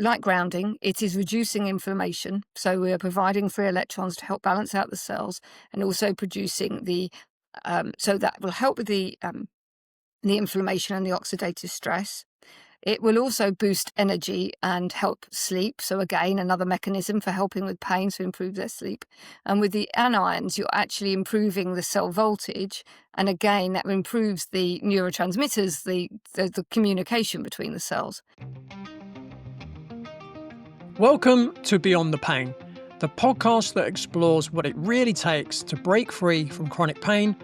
like grounding, it is reducing inflammation. So we are providing free electrons to help balance out the cells, and also producing so that will help with the inflammation and the oxidative stress. It will also boost energy and help sleep. So again, another mechanism for helping with pain, to improve their sleep. And with the anions, you're actually improving the cell voltage. And again, that improves the neurotransmitters, the communication between the cells. Welcome to Beyond the Pain, the podcast that explores what it really takes to break free from chronic pain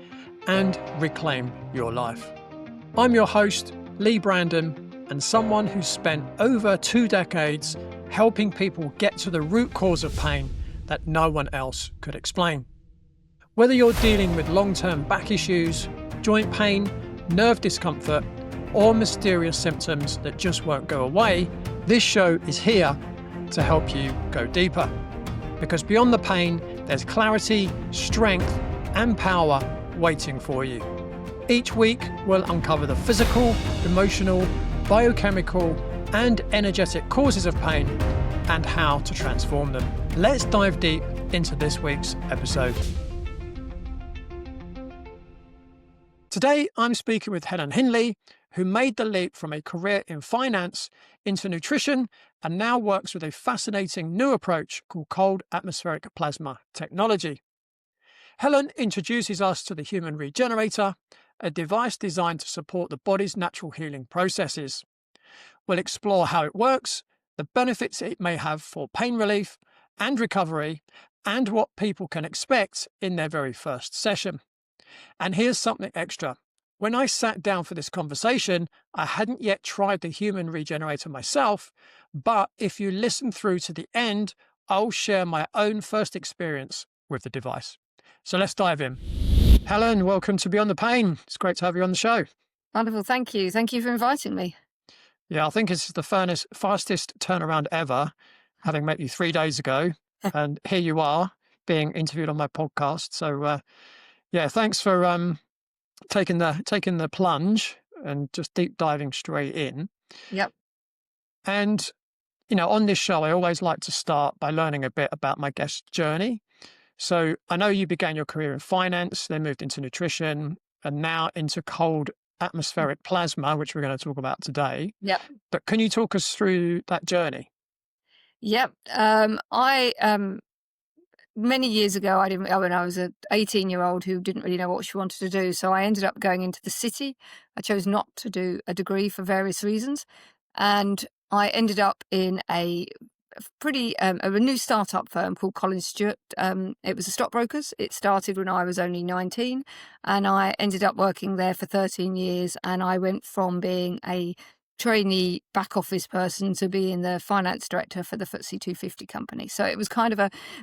and reclaim your life. I'm your host, Leigh Brandon, and someone who's spent over 2 decades helping people get to the root cause of pain that no one else could explain. Whether you're dealing with long-term back issues, joint pain, nerve discomfort, or mysterious symptoms that just won't go away, this show is here to help you go deeper. Because beyond the pain, there's clarity, strength, and power waiting for you. Each week, we'll uncover the physical, emotional, biochemical, and energetic causes of pain and how to transform them. Let's dive deep into this week's episode. Today, I'm speaking with Helen Hindley, who made the leap from a career in finance into nutrition and now works with a fascinating new approach called cold atmospheric plasma technology. Helen introduces us to the Human Regenerator, a device designed to support the body's natural healing processes. We'll explore how it works, the benefits it may have for pain relief and recovery, and what people can expect in their very first session. And here's something extra. When I sat down for this conversation, I hadn't yet tried the Human Regenerator myself, but if you listen through to the end, I'll share my own first experience with the device. So let's dive in. Helen, welcome to Beyond the Pain. It's great to have you on the show. Wonderful. Thank you. Thank you for inviting me. Yeah, I think it's the fastest turnaround ever, having met you 3 days ago. And here you are being interviewed on my podcast. So, thanks for taking the plunge and just deep diving straight in. Yep. And, on this show, I always like to start by learning a bit about my guest's journey. So I know you began your career in finance, then moved into nutrition, and now into cold atmospheric plasma, which we're going to talk about today. Yep. But can you talk us through that journey? Yep. Many years ago, when I was an 18-year-old who didn't really know what she wanted to do. So I ended up going into the city. I chose not to do a degree for various reasons. And I ended up in a new startup firm called Collins Stewart. It was a stockbrokers. It started when I was only 19, and I ended up working there for 13 years. And I went from being a trainee back office person to being the finance director for the FTSE 250 company. So it was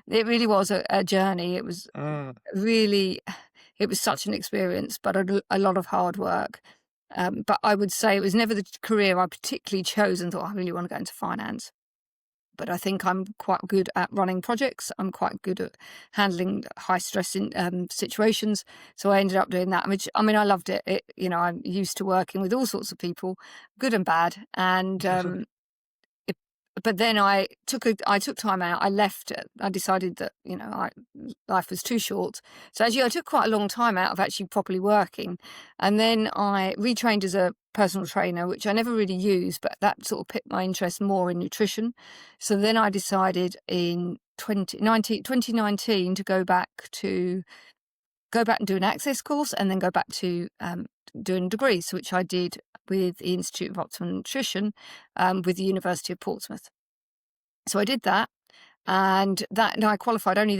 it really was a journey. It was it was such an experience, but a lot of hard work. But I would say it was never the career I particularly chose and thought, I really want to go into finance. But I think I'm quite good at running projects. I'm quite good at handling high stress situations. So I ended up doing that, which, I loved it. I'm used to working with all sorts of people, good and bad. And but then I took time out. I left. I decided that life was too short. So actually, I took quite a long time out of actually properly working, and then I retrained as a personal trainer, which I never really used, but that sort of piqued my interest more in nutrition. So then I decided in 2019 to go back and do an access course, and then go back to doing degrees, which I did with the Institute of Optimal Nutrition with the University of Portsmouth. So I did that, and I qualified only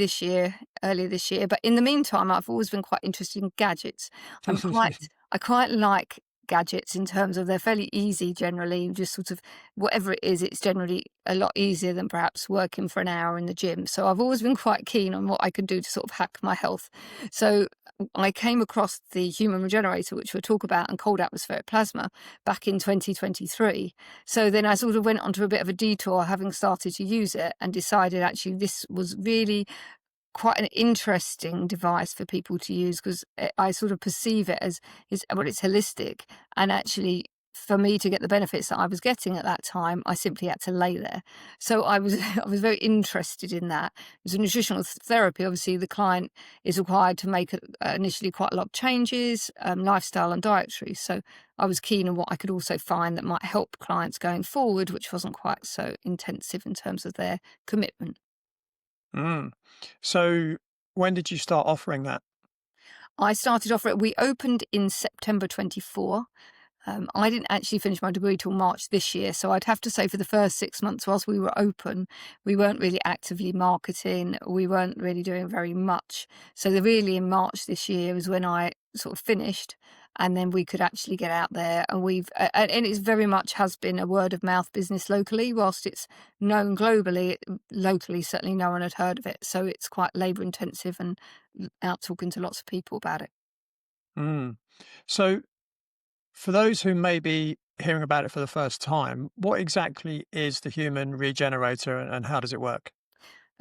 earlier this year. But in the meantime, I've always been quite interested in gadgets. I quite like gadgets in terms of they're fairly easy generally, just sort of whatever it is, it's generally a lot easier than perhaps working for an hour in the gym. So I've always been quite keen on what I could do to sort of hack my health. So I came across the Human Regenerator, which we'll talk about, and cold atmospheric plasma back in 2023. So then I sort of went onto a bit of a detour, having started to use it, and decided actually this was really quite an interesting device for people to use, because I sort of perceive it as it's holistic, and actually for me to get the benefits that I was getting at that time, I simply had to lay there. So I was I was very interested in that. As a nutritional therapy, obviously the client is required to make initially quite a lot of changes, lifestyle and dietary. So I was keen on what I could also find that might help clients going forward, which wasn't quite so intensive in terms of their commitment. Mm. So when did you start offering that? I started off, we opened in September 24. I didn't actually finish my degree till March this year, so I'd have to say for the first 6 months whilst we were open, we weren't really actively marketing, we weren't really doing very much. So really in March this year is when I sort of finished, and then we could actually get out there, and and it's very much has been a word of mouth business locally. Whilst it's known globally, locally certainly no one had heard of it, so it's quite labour intensive and out talking to lots of people about it. Mm. So for those who may be hearing about it for the first time, what exactly is the Human Regenerator and how does it work?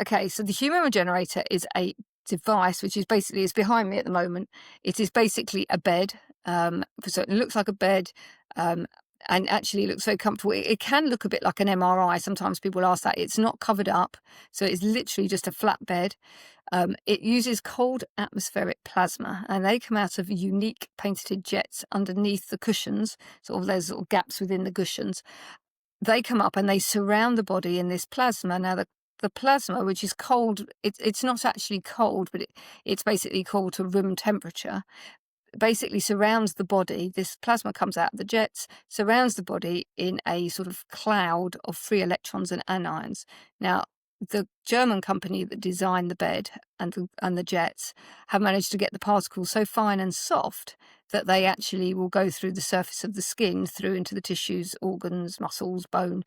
Okay, so the Human Regenerator is a device which is basically is behind me at the moment. It is basically a bed. So it looks like a bed, um, and actually looks very comfortable. It can look a bit like an MRI. Sometimes people ask that. It's not covered up, so it's literally just a flat bed. It uses cold atmospheric plasma, and they come out of unique painted jets underneath the cushions. Sort of there's little gaps within the cushions. They come up and they surround the body in this plasma. Now, the plasma, which is cold, it's not actually cold, but it's basically cold to room temperature, basically surrounds the body. This plasma comes out of the jets, surrounds the body in a sort of cloud of free electrons and anions. Now, the German company that designed the bed and the jets have managed to get the particles so fine and soft that they actually will go through the surface of the skin, through into the tissues, organs, muscles, bone.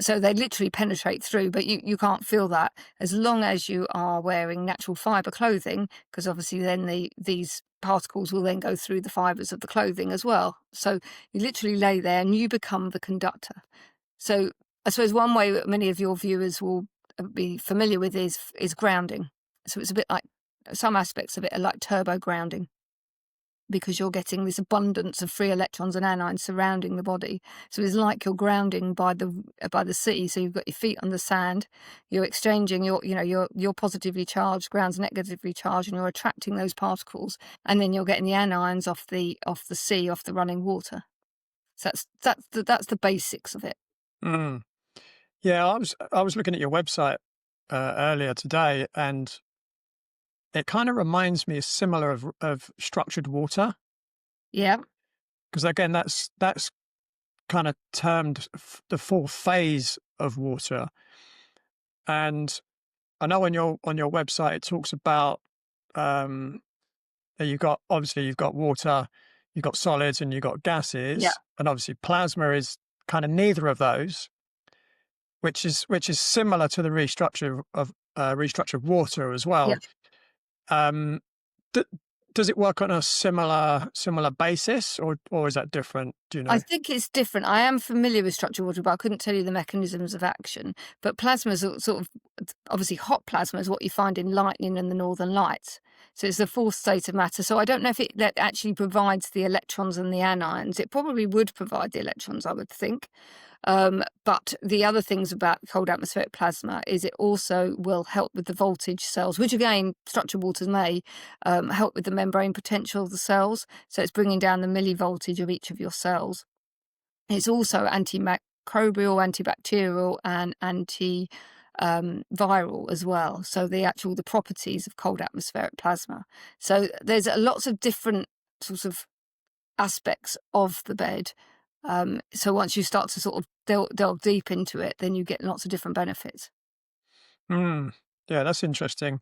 So they literally penetrate through, but you can't feel that as long as you are wearing natural fibre clothing, because obviously then these particles will then go through the fibres of the clothing as well. So you literally lay there and you become the conductor. So I suppose one way that many of your viewers will be familiar with is grounding. So it's a bit like, some aspects of it are like turbo grounding, because you're getting this abundance of free electrons and anions surrounding the body. So it's like you're grounding by the sea. So you've got your feet on the sand, you're exchanging your positively charged grounds negatively charged, and you're attracting those particles, and then you're getting the anions off the sea, off the running water. So that's the basics of it. Mm. Yeah, I was looking at your website earlier today, and it kind of reminds me similar of structured water, Yeah, because again, that's kind of termed the fourth phase of water. And I know on your website it talks about um, that you've got water, you've got solids, and you've got yeah, gases, and obviously plasma is kind of neither of those, which is similar to the restructure of water as yeah. well. Um, d- does it work on a similar basis, or is that different? Do you I know? think it's different. I am familiar with structured water, but I couldn't tell you the mechanisms of action. But plasma sort of, obviously hot plasma is what you find in lightning and the northern lights. So it's the fourth state of matter. So I don't know if that actually provides the electrons and the anions. It probably would provide the electrons, I would think. But the other things about cold atmospheric plasma is it also will help with the voltage cells, which again, structured waters may help with the membrane potential of the cells. So it's bringing down the millivoltage of each of your cells. It's also antimicrobial, antibacterial, and viral as well. So the properties of cold atmospheric plasma. So there's lots of different sorts of aspects of the bed. So once you start to sort of delve deep into it, then you get lots of different benefits. Mm, yeah, that's interesting.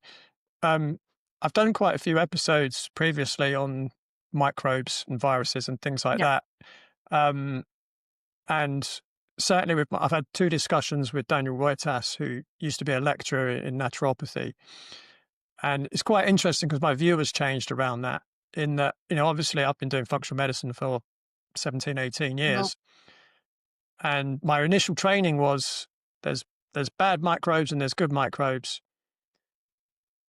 Um, I've done quite a few episodes previously on microbes and viruses and things like Yeah. that. Um, and certainly I've had two discussions with Daniel Reuters, who used to be a lecturer in naturopathy. And it's quite interesting because my view has changed around that, in that, obviously I've been doing functional medicine for 17, 18 Well, years. And my initial training was there's there's bad microbes and there's good microbes.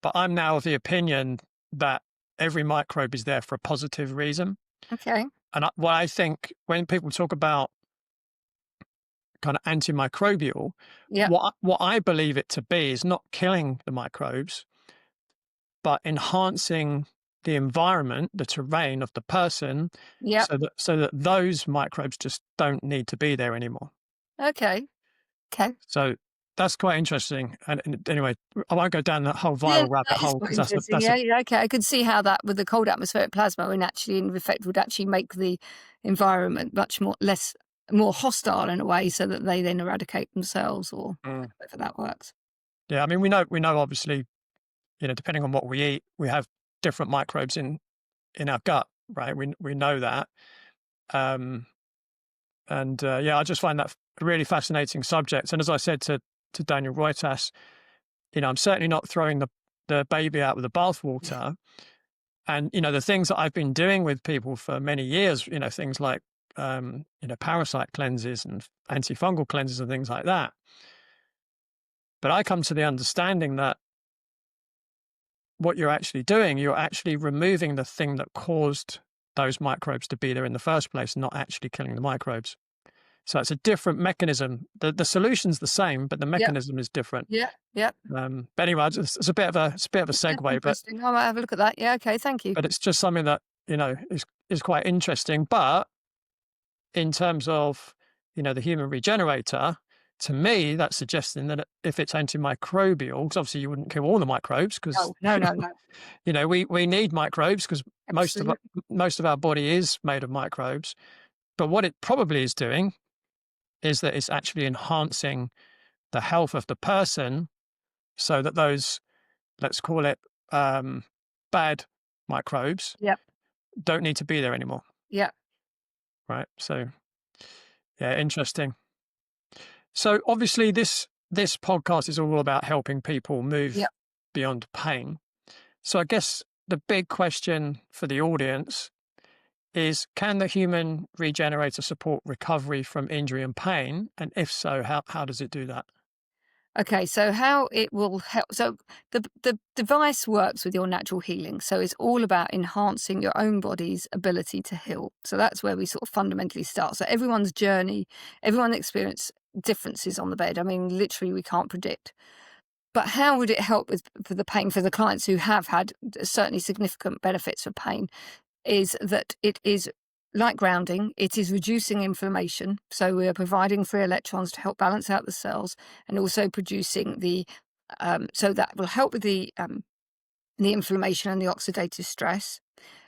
But I'm now of the opinion that every microbe is there for a positive reason. okay. what I think when people talk about kind of antimicrobial, Yeah. what I believe it to be is not killing the microbes, but enhancing the environment, the terrain of the person, Yeah. so that those microbes just don't need to be there anymore. Okay. Okay. So that's quite interesting. And anyway, I won't go down that whole Yeah, viral rabbit that is hole quite because interesting. that's a Yeah, yeah, okay. I could see how that with the cold atmospheric plasma and actually in effect would actually make the environment much more hostile in a way so that they then eradicate themselves or Mm. however that works. Yeah. I mean, we know obviously, depending on what we eat, we have different microbes in our gut, right? We know that. Um, and yeah, I just find that a really fascinating subject. And as I said to Daniel Roitas, I'm certainly not throwing the baby out with the bathwater. And, the things that I've been doing with people for many years, things like, parasite cleanses and antifungal cleanses and things like that. But I come to the understanding that what you're actually doing, you're actually removing the thing that caused those microbes to be there in the first place, not actually killing the microbes. So it's a different mechanism. The solution's the same, but the Yep, mechanism is different. yeah, yeah. But anyway, it's a bit of a That's segue, but interesting. I might have a look at that. Yeah, okay, thank you. it's just something that is quite interesting. But in terms of the human regenerator, to me, that's suggesting that if it's antimicrobial, because obviously you wouldn't kill all the microbes, because No, no, no, no. we need microbes because Absolutely. most of our body is made of microbes. But what it probably is doing is that it's actually enhancing the health of the person, so that those, let's call it, bad microbes Yep, don't need to be there anymore, yep, right? So yeah, interesting. So obviously this podcast is all about helping people move yep. beyond pain. So I guess the big question for the audience is, can the human regenerator support recovery from injury and pain? And if so, how does it do that? Okay, so how it will help. So the device works with your natural healing. So it's all about enhancing your own body's ability to heal. So that's where we sort of fundamentally start. So everyone's journey, everyone experience differences on the bed. I mean, literally, we can't predict. But how would it help for the pain for the clients who have had certainly significant benefits for pain? Is that it is like grounding, it is reducing inflammation. So we are providing free electrons to help balance out the cells and also producing so that will help with the inflammation and the oxidative stress.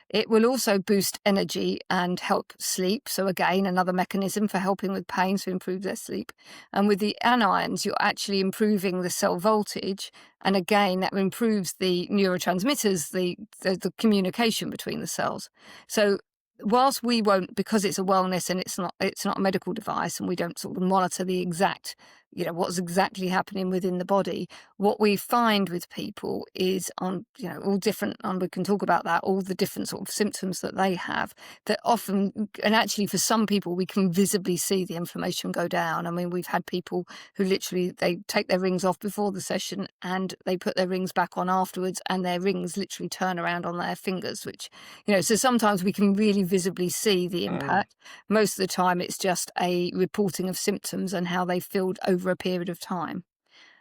It will also boost energy and help sleep. So again, another mechanism for helping with pain to improve their sleep. And with the anions, you're actually improving the cell voltage. And again, that improves the neurotransmitters, the communication between the cells. So whilst we won't, because it's a wellness and it's not a medical device and we don't sort of monitor the exact, what's exactly happening within the body, what we find with people is all different, and we can talk about that, all the different sort of symptoms that they have that often, and actually for some people, we can visibly see the inflammation go down. I mean, we've had people who literally, they take their rings off before the session and they put their rings back on afterwards and their rings literally turn around on their fingers, which, so sometimes we can really visibly see the Mm. impact. Most of the time it's just a reporting of symptoms and how they feel over a period of time.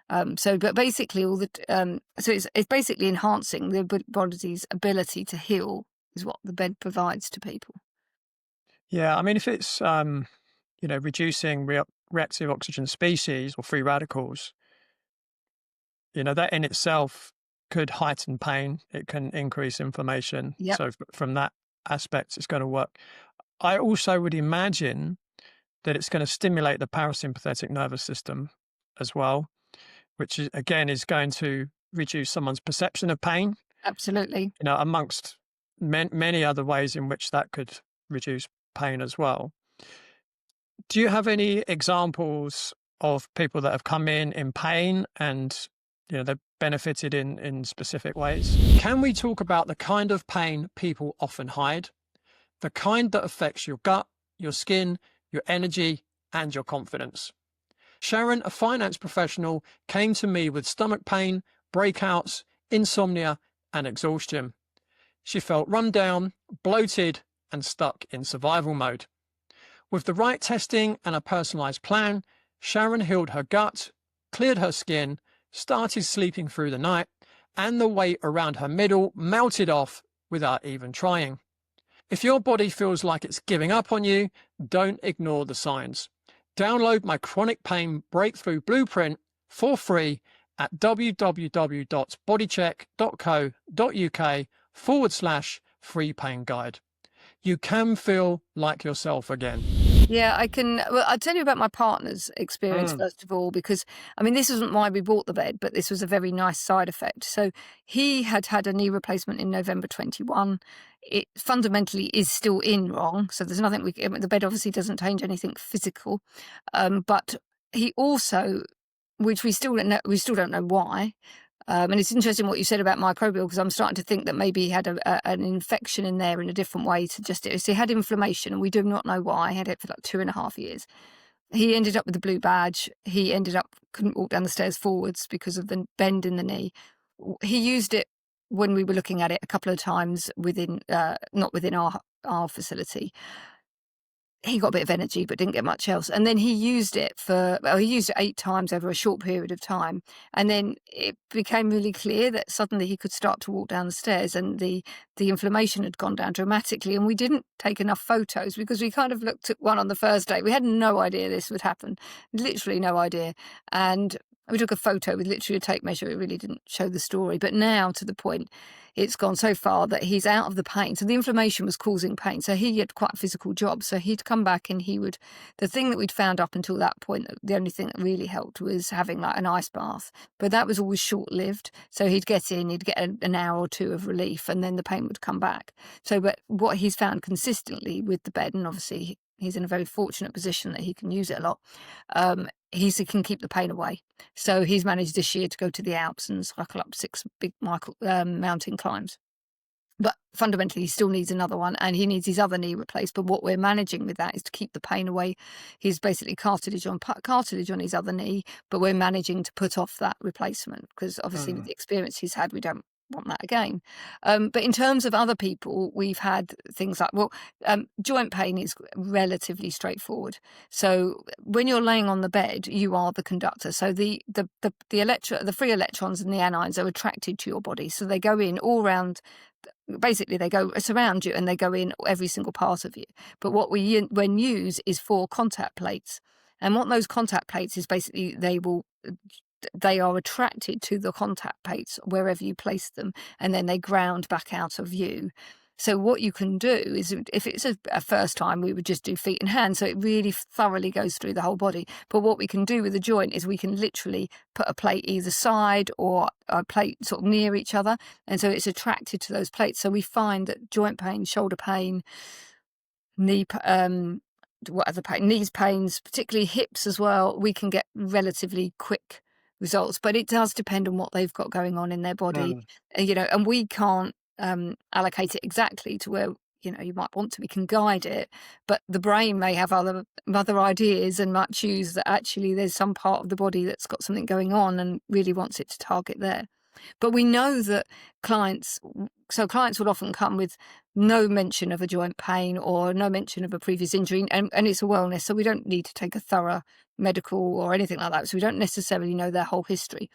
But basically so it's basically enhancing the body's ability to heal is what the bed provides to people. Yeah, I mean, if it's reducing reactive oxygen species or free radicals, that in itself could heighten pain. It can increase inflammation. Yep, So from that aspect, it's going to work. I also would imagine that it's going to stimulate the parasympathetic nervous system as well, which is, again, is going to reduce someone's perception of pain, absolutely. amongst many other ways in which that could reduce pain as well. Do you have any examples of people that have come in pain and they've benefited in specific ways? Can we talk about the kind of pain people often hide? The kind that affects your gut, your skin, your energy, and your confidence. Sharon, a finance professional, came to me with stomach pain, breakouts, insomnia, and exhaustion. She felt run down, bloated, and stuck in survival mode. With the right testing and a personalised plan, Sharon healed her gut, cleared her skin, started sleeping through the night, and the weight around her middle melted off without even trying. If your body feels like it's giving up on you, don't ignore the signs. Download my chronic pain breakthrough blueprint for free at www.bodycheck.co.uk/free pain guide. You can feel like yourself again. Yeah, I can. Well, I'll tell you about my partner's experience first of all, because I mean, this isn't why we bought the bed, but this was a very nice side effect. So he had had a knee replacement in November 21. It fundamentally is still in wrong. So there's nothing the bed obviously doesn't change anything physical. But he also, which we still don't know why. And it's interesting what you said about microbial, because I'm starting to think that maybe he had an infection in there in a different way to just it. So he had inflammation, and we do not know why. He had it for like 2.5 years. He ended up with the blue badge. He couldn't walk down the stairs forwards because of the bend in the knee. He used it when we were looking at it a couple of times not within our facility. He got a bit of energy, but didn't get much else. And then he used it 8 times over a short period of time. And then it became really clear that suddenly he could start to walk down the stairs, and the inflammation had gone down dramatically. And we didn't take enough photos because we kind of looked at one on the first day. We had no idea this would happen, literally no idea. And we took a photo with literally a tape measure. It really didn't show the story. But now, to the point, it's gone so far that he's out of the pain. So the inflammation was causing pain. So he had quite a physical job. So he'd come back and the thing that we'd found up until that point, the only thing that really helped was having like an ice bath. But that was always short-lived. So he'd get an hour or two of relief, and then the pain would come back. So, but what he's found consistently with the bed, and obviously he's in a very fortunate position that he can use it a lot, he can keep the pain away. So he's managed this year to go to the Alps and cycle up 6 big mountain climbs. But fundamentally, he still needs another one, and he needs his other knee replaced. But what we're managing with that is to keep the pain away. He's basically cartilage on his other knee, but we're managing to put off that replacement because obviously with the experience he's had, we don't want that again. But in terms of other people, we've had things like, joint pain is relatively straightforward. So when you're laying on the bed, you are the conductor. So the free electrons and the anions are attracted to your body. So they go in all around. Basically, they go surround you and they go in every single part of you. But what we use is 4 contact plates. And what those contact plates is basically they are attracted to the contact plates wherever you place them, and then they ground back out of view. So what you can do is, if it's a first time, we would just do feet and hands, so it really thoroughly goes through the whole body. But what we can do with the joint is we can literally put a plate either side or a plate sort of near each other, and so it's attracted to those plates. So we find that joint pain, shoulder pain, knee knees pains, particularly hips as well, we can get relatively quick results. But it does depend on what they've got going on in their body, and we can't allocate it exactly to where you might want to. We can guide it, but the brain may have other ideas and might choose that actually there's some part of the body that's got something going on and really wants it to target there. But we know that clients will often come with no mention of a joint pain or no mention of a previous injury, and it's a wellness, so we don't need to take a thorough medical or anything like that. So we don't necessarily know their whole history.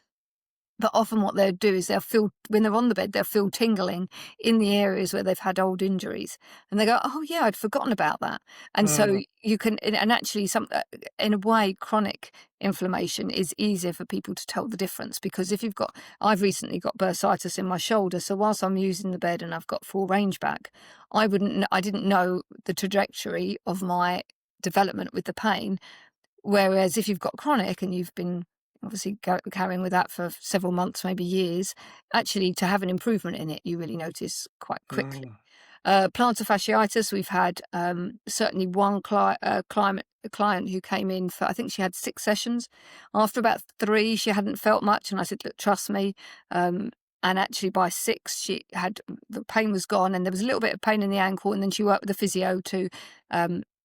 But often what they'll do is they'll feel, when they're on the bed, they'll feel tingling in the areas where they've had old injuries. And they go, oh yeah, I'd forgotten about that. And so you can, and actually in a way, chronic inflammation is easier for people to tell the difference, because if I've recently got bursitis in my shoulder. So whilst I'm using the bed and I've got full range back, I didn't know the trajectory of my development with the pain. Whereas if you've got chronic and you've been obviously carrying with that for several months, maybe years, actually to have an improvement in it, you really notice quite quickly. Plantar fasciitis, we've had certainly one client who came in for, I think she had 6 sessions. After about 3, she hadn't felt much, and I said, look, trust me. And actually by 6, the pain was gone, and there was a little bit of pain in the ankle, and then she worked with the physio to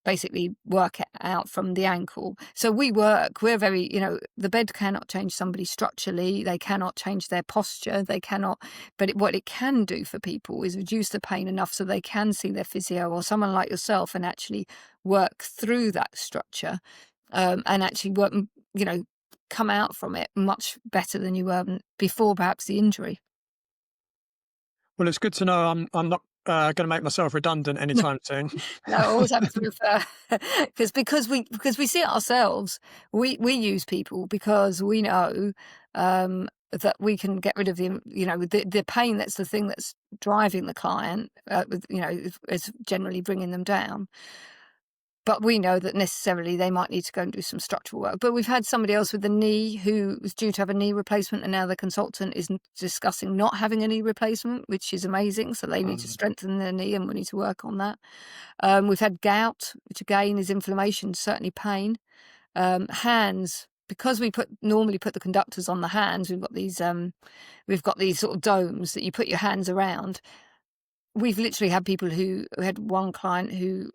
basically work it out from the ankle. So we're very, the bed cannot change somebody structurally. They cannot change their posture. They cannot, but what it can do for people is reduce the pain enough so they can see their physio or someone like yourself and actually work through that structure, and actually work, come out from it much better than you were before perhaps the injury. Well, it's good to know I'm not going to make myself redundant anytime soon. No, I always have to refer because we see it ourselves. We use people because we know that we can get rid of the pain. That's the thing that's driving the client. Is generally bringing them down. But we know that necessarily they might need to go and do some structural work. But we've had somebody else with a knee who was due to have a knee replacement, and now the consultant is discussing not having a knee replacement, which is amazing. So they need to strengthen their knee, and we need to work on that. We've had gout, which again is inflammation, certainly pain. Hands, because we normally put the conductors on the hands. We've got these sort of domes that you put your hands around. We've literally had people we had one client who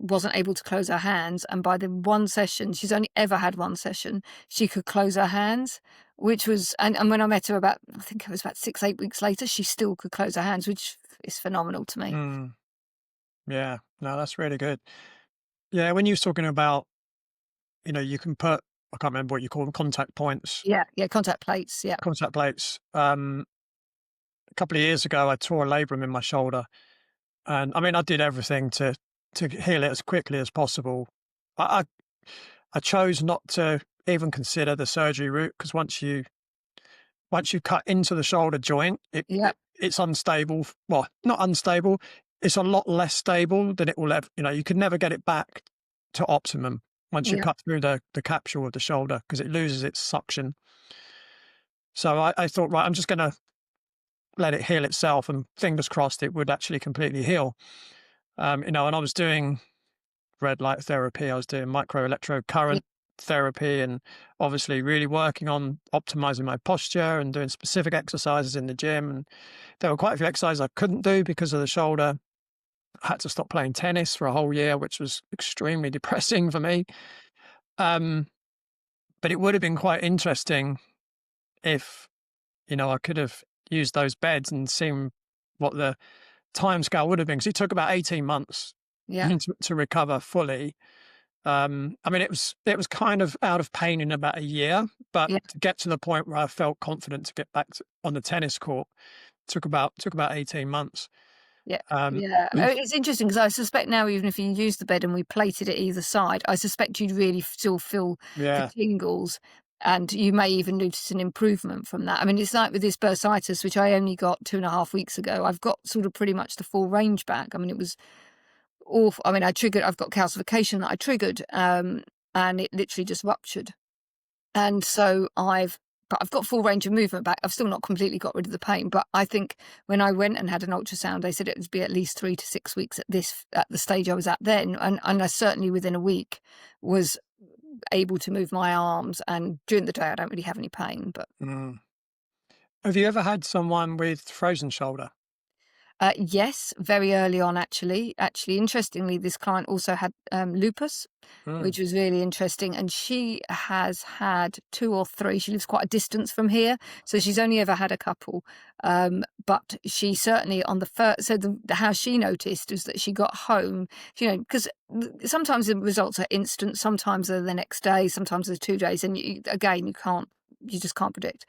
wasn't able to close her hands, and by the one session, she's only ever had one session, she could close her hands, which was, and when I met her I think it was about 6-8 weeks later, she still could close her hands, which is phenomenal to me. Mm, yeah, no, that's really good. Yeah, when you were talking about, you can put, I can't remember what you call them, contact points, Yeah, contact plates, yeah. contact plates. A couple of years ago, I tore a labrum in my shoulder, and I mean, I did everything to heal it as quickly as possible. I chose not to even consider the surgery route, because once you cut into the shoulder joint, Yeah, it's unstable. Well, not unstable. It's a lot less stable than it will ever. You could never get it back to optimum once you yeah, cut through the capsule of the shoulder, because it loses its suction. So I thought, right, I'm just going to let it heal itself, and fingers crossed it would actually completely heal. And I was doing red light therapy, I was doing yeah, microelectrocurrent therapy, and obviously really working on optimizing my posture and doing specific exercises in the gym. And there were quite a few exercises I couldn't do because of the shoulder. I had to stop playing tennis for a whole year, which was extremely depressing for me. Um, but it would have been quite interesting if, I could have used those beds and seen what the timescale would have been, because it took about 18 months yeah, to recover fully. I mean, it was kind of out of pain in about a year, but yeah. to get to the point where I felt confident to get back on the tennis court took about 18 months. Yeah, Um, yeah. It's interesting because I suspect now, even if you use the bed and we plated it either side, I suspect you'd really still feel the yeah. tingles, and you may even notice an improvement from that. I mean, it's like with this bursitis, which I only got 2.5 weeks ago. I've got sort of pretty much the full range back. I mean, it was awful. I mean, I've got calcification that I triggered, and it literally just ruptured. And so but I've got full range of movement back. I've still not completely got rid of the pain, but I think when I went and had an ultrasound, they said it would be at least 3 to 6 weeks at the stage I was at then. And I certainly within a week was able to move my arms. And during the day, I don't really have any pain, but Mm. Have you ever had someone with frozen shoulder? yes, very early on, actually. Actually, interestingly, this client also had lupus, Mm. which was really interesting. And she has had 2 or 3. She lives quite a distance from here, so she's only ever had a couple. But she certainly on the first. So how she noticed is that she got home, because sometimes the results are instant, sometimes they're the next day, sometimes they're 2 days, and again, you just can't predict.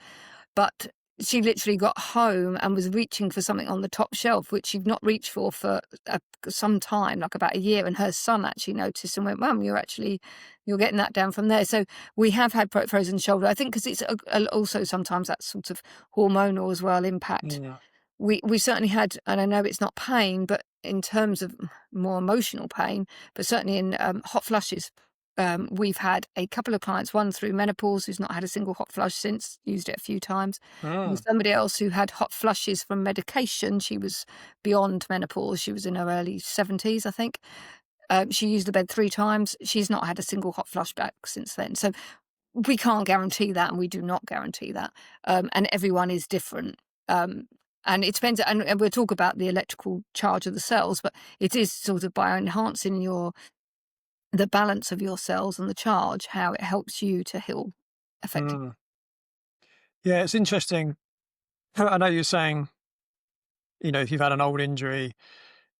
But she literally got home and was reaching for something on the top shelf, which she'd not reached for some time, like about a year. And her son actually noticed and went, "Mum, you're getting that down from there." So we have had frozen shoulder. I think because it's also sometimes that sort of hormonal as well impact. Yeah. We certainly had, and I know it's not pain, but in terms of more emotional pain, but certainly in hot flushes. We've had a couple of clients, one through menopause who's not had a single hot flush since, used it a few times. And Mm. somebody else who had hot flushes from medication. She was beyond menopause. She was in her early 70s, I think. She used the bed 3 times. She's not had a single hot flush back since then. So we can't guarantee that, and we do not guarantee that. And everyone is different. And it depends, and we'll talk about the electrical charge of the cells, but it is sort of by enhancing your the balance of your cells and the charge, how it helps you to heal effectively. Mm. Yeah, it's interesting. I know you're saying, if you've had an old injury,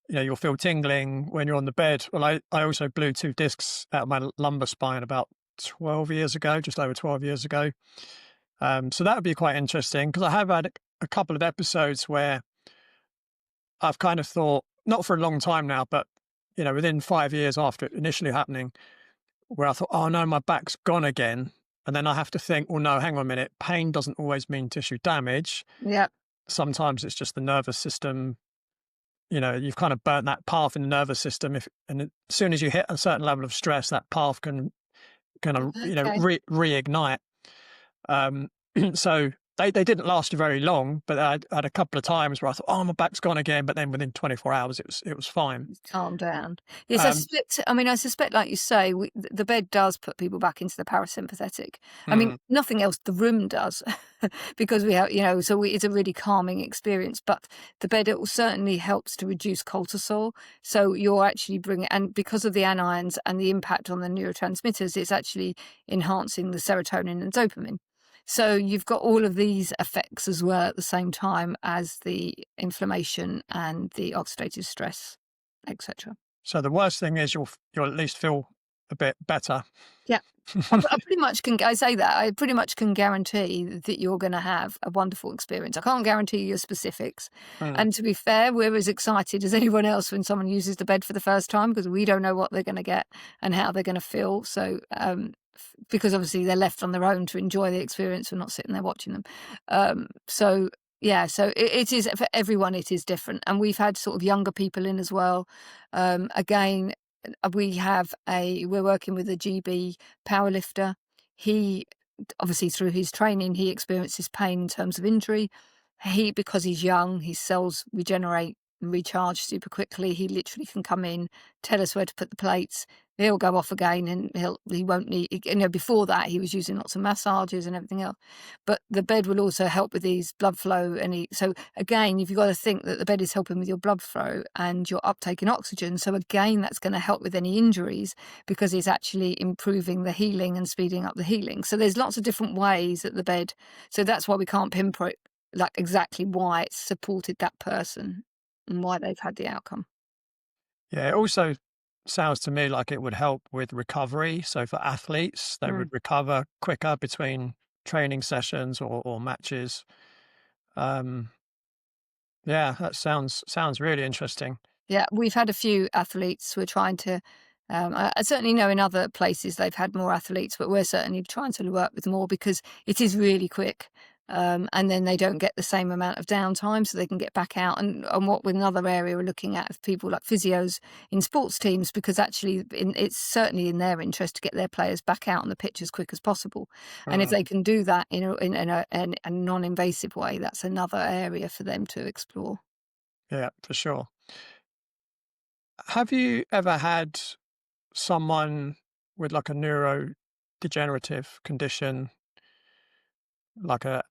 you'll feel tingling when you're on the bed. Well, I also blew 2 discs out of my lumbar spine about 12 years ago, just over 12 years ago. So that would be quite interesting because I have had a couple of episodes where I've kind of thought, not for a long time now, but, within 5 years after it initially happening, where I thought, oh no, my back's gone again. And then I have to think, well, no, hang on a minute. Pain doesn't always mean tissue damage. Yeah. Sometimes it's just the nervous system. You've kind of burnt that path in the nervous system. And as soon as you hit a certain level of stress, that path can kind of, Okay. reignite. Um, so they didn't last very long, but I had a couple of times where I thought, oh, my back's gone again. But then within 24 hours, it was fine. Calm down. Yes, Um, I suspect, like you say, the bed does put people back into the parasympathetic. I mean, mm, nothing else the room does because we have, it's a really calming experience. But the bed, it will certainly helps to reduce cortisol. So you're actually bringing, and because of the anions and the impact on the neurotransmitters, it's actually enhancing the serotonin and dopamine. So you've got all of these effects as well at the same time as the inflammation and the oxidative stress, etc. so the worst thing is you'll at least feel a bit better. Yeah. I pretty much can. I say that I pretty much can guarantee that you're going to have a wonderful experience. I can't guarantee your specifics, Mm, and to be fair, we're as excited as anyone else when someone uses the bed for the first time because we don't know what they're going to get and how they're going to feel. So, because obviously they're left on their own to enjoy the experience, we're not sitting there watching them. So yeah, so it is for everyone. It is different, and we've had sort of younger people in as well. Again, we're working with a GB powerlifter. He obviously through his training he experiences pain in terms of injury. Because he's young, his cells regenerate and recharge super quickly. He literally can come in, tell us where to put the plates. He'll go off again, and he won't need. Before that he was using lots of massages and everything else. But the bed will also help with his blood flow, so again, you've got to think that the bed is helping with your blood flow and your uptake in oxygen. So again, that's going to help with any injuries because it's actually improving the healing and speeding up the healing. So there's lots of different ways that the bed. So that's why we can't pinpoint like exactly why it's supported that person and why they've had the outcome. yeah, it also sounds to me like it would help with recovery. So for athletes, they would Mm. recover quicker between training sessions or matches. Um, yeah, that sounds really interesting. Yeah, we've had a few athletes. We're trying to. I certainly know in other places they've had more athletes, but we're certainly trying to work with more because it is really quick, and then they don't get the same amount of downtime, so they can get back out. And what with another area we're looking at of people like physios in sports teams, because actually it's certainly in their interest to get their players back out on the pitch as quick as possible. And if Mm, they can do that in a non-invasive way, that's another area for them to explore. yeah, for sure. Have you ever had someone with like a neurodegenerative condition, like a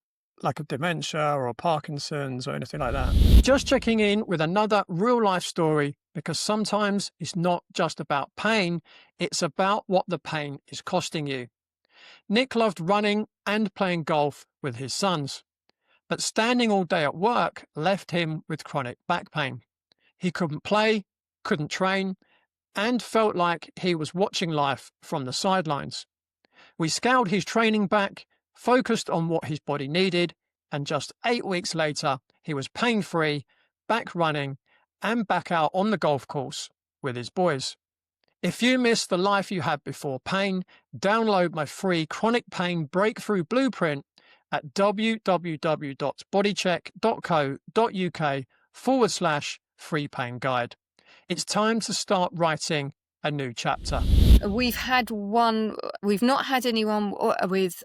dementia or a Parkinson's or anything like that? Just checking in with another real life story because sometimes it's not just about pain, it's about what the pain is costing you. Nick loved running and playing golf with his sons, but standing all day at work left him with chronic back pain. He couldn't play, couldn't train, and felt like he was watching life from the sidelines. We scaled his training back, focused on what his body needed, and just 8 weeks later, he was pain free, back running, and back out on the golf course with his boys. If you miss the life you had before pain, download my free chronic pain breakthrough blueprint at www.bodycheck.co.uk/free pain guide. It's time to start writing a new chapter. We've had one. We've not had anyone with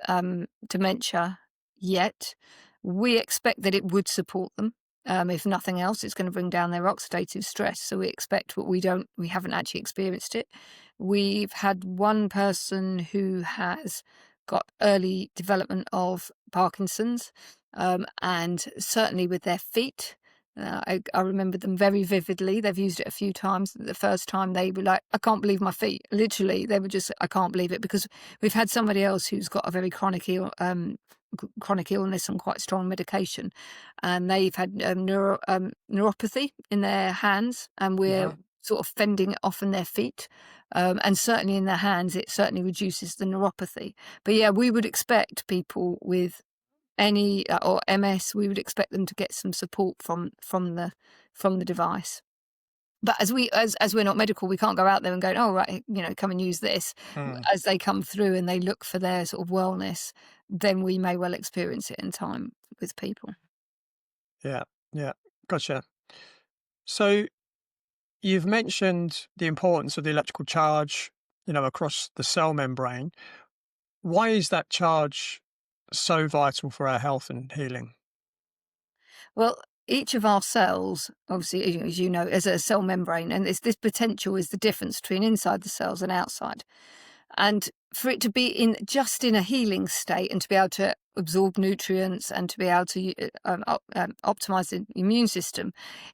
dementia yet. We expect that it would support them. If nothing else, it's going to bring down their oxidative stress. So we expect, but we haven't actually experienced it. We've had one person who has got early development of Parkinson's, and certainly with their feet. I remember them very vividly. They've used it a few times. The first time they were like, "I can't believe my feet." Literally, they were just, "I can't believe it," because we've had somebody else who's got a very chronic illness and quite strong medication, and they've had neuropathy in their hands, and we're Mhm. sort of fending it off in their feet. And certainly in their hands, it certainly reduces the neuropathy. But yeah, we would expect people with any or MS, we would expect them to get some support from the device. But as we're not medical, we can't go out there and go, "Oh, right, come and use this." Mm. As they come through and they look for their sort of wellness, then we may well experience it in time with people. Yeah, yeah, gotcha. So you've mentioned the importance of the electrical charge, across the cell membrane. Why is that charge so vital for our health and healing? Well, each of our cells, obviously, as you know, is a cell membrane, and this potential is the difference between inside the cells and outside. And for it to be in a healing state and to be able to absorb nutrients and to be able to optimize the immune system,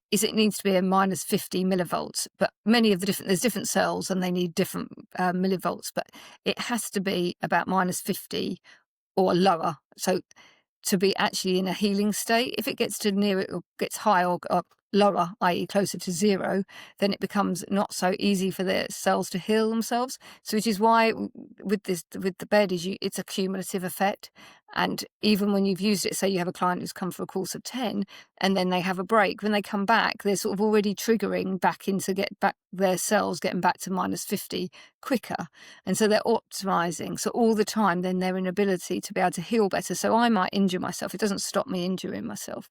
is it needs to be a minus 50 millivolts. But many of there's different cells and they need different millivolts, but it has to be about minus 50 or lower. So to be actually in a healing state. If it gets to near it or gets high or lower, i.e., closer to zero, then it becomes not so easy for the cells to heal themselves. So, which is why with the bed it's a cumulative effect. And even when you've used it, say you have a client who's come for a course of 10, and then they have a break. When they come back, they're sort of already triggering back into get back their cells getting back to minus 50 quicker. And so they're optimizing. So all the time, then their inability to be able to heal better. So I might injure myself. It doesn't stop me injuring myself,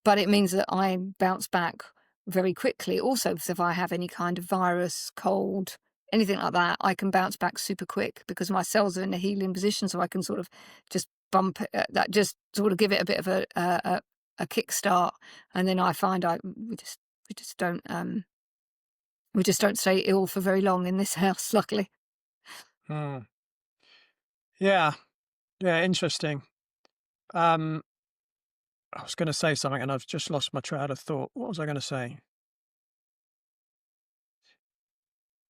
but it means that I bounce back very quickly. Also, if I have any kind of virus, cold, anything like that, I can bounce back super quick because my cells are in a healing position. So I can sort of just bump that, just sort of give it a bit of a kickstart, and then I find we just don't we just don't stay ill for very long in this house, luckily. Mm. Yeah, yeah, interesting. Um, I was going to say something and I've just lost my train of thought. What was I going to say?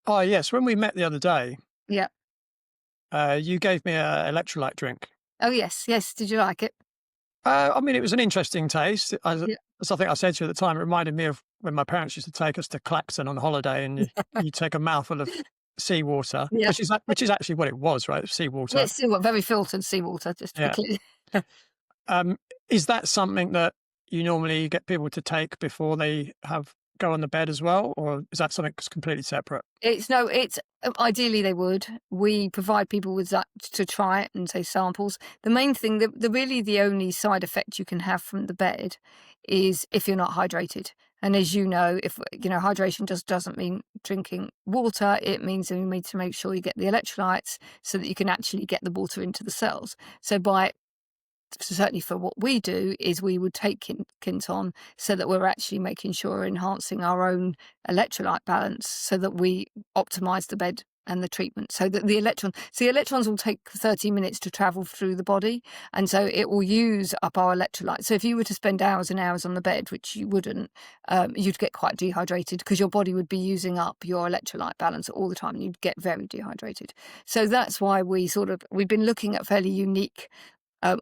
Oh, yes. When we met the other day, Yeah. you gave me a electrolyte drink. Oh, yes, yes. Did you like it? I mean, it was an interesting taste. Yeah. As I think I said to you at the time, it reminded me of when my parents used to take us to Clacton on holiday, and you take a mouthful of seawater, Yeah. which is actually what it was, right? Seawater. Yes, seawater, very filtered seawater, just to be Yeah. clear. Um, is that something that you normally get people to take before they go on the bed as well, or is that something that's completely separate? It's ideally they would. We provide people with that to try it and say samples. The main thing, the only side effect you can have from the bed is if you're not hydrated. And as you know, if hydration just doesn't mean drinking water, it means that you need to make sure you get the electrolytes so that you can actually get the water into the cells. So by certainly for what we do is we would take Kinton so that we're actually making sure we're enhancing our own electrolyte balance so that we optimize the bed and the treatment so that the electrons will take 30 minutes to travel through the body, and so it will use up our electrolytes. So if you were to spend hours and hours on the bed, which you wouldn't, you'd get quite dehydrated because your body would be using up your electrolyte balance all the time and you'd get very dehydrated. So that's why we've been looking at fairly unique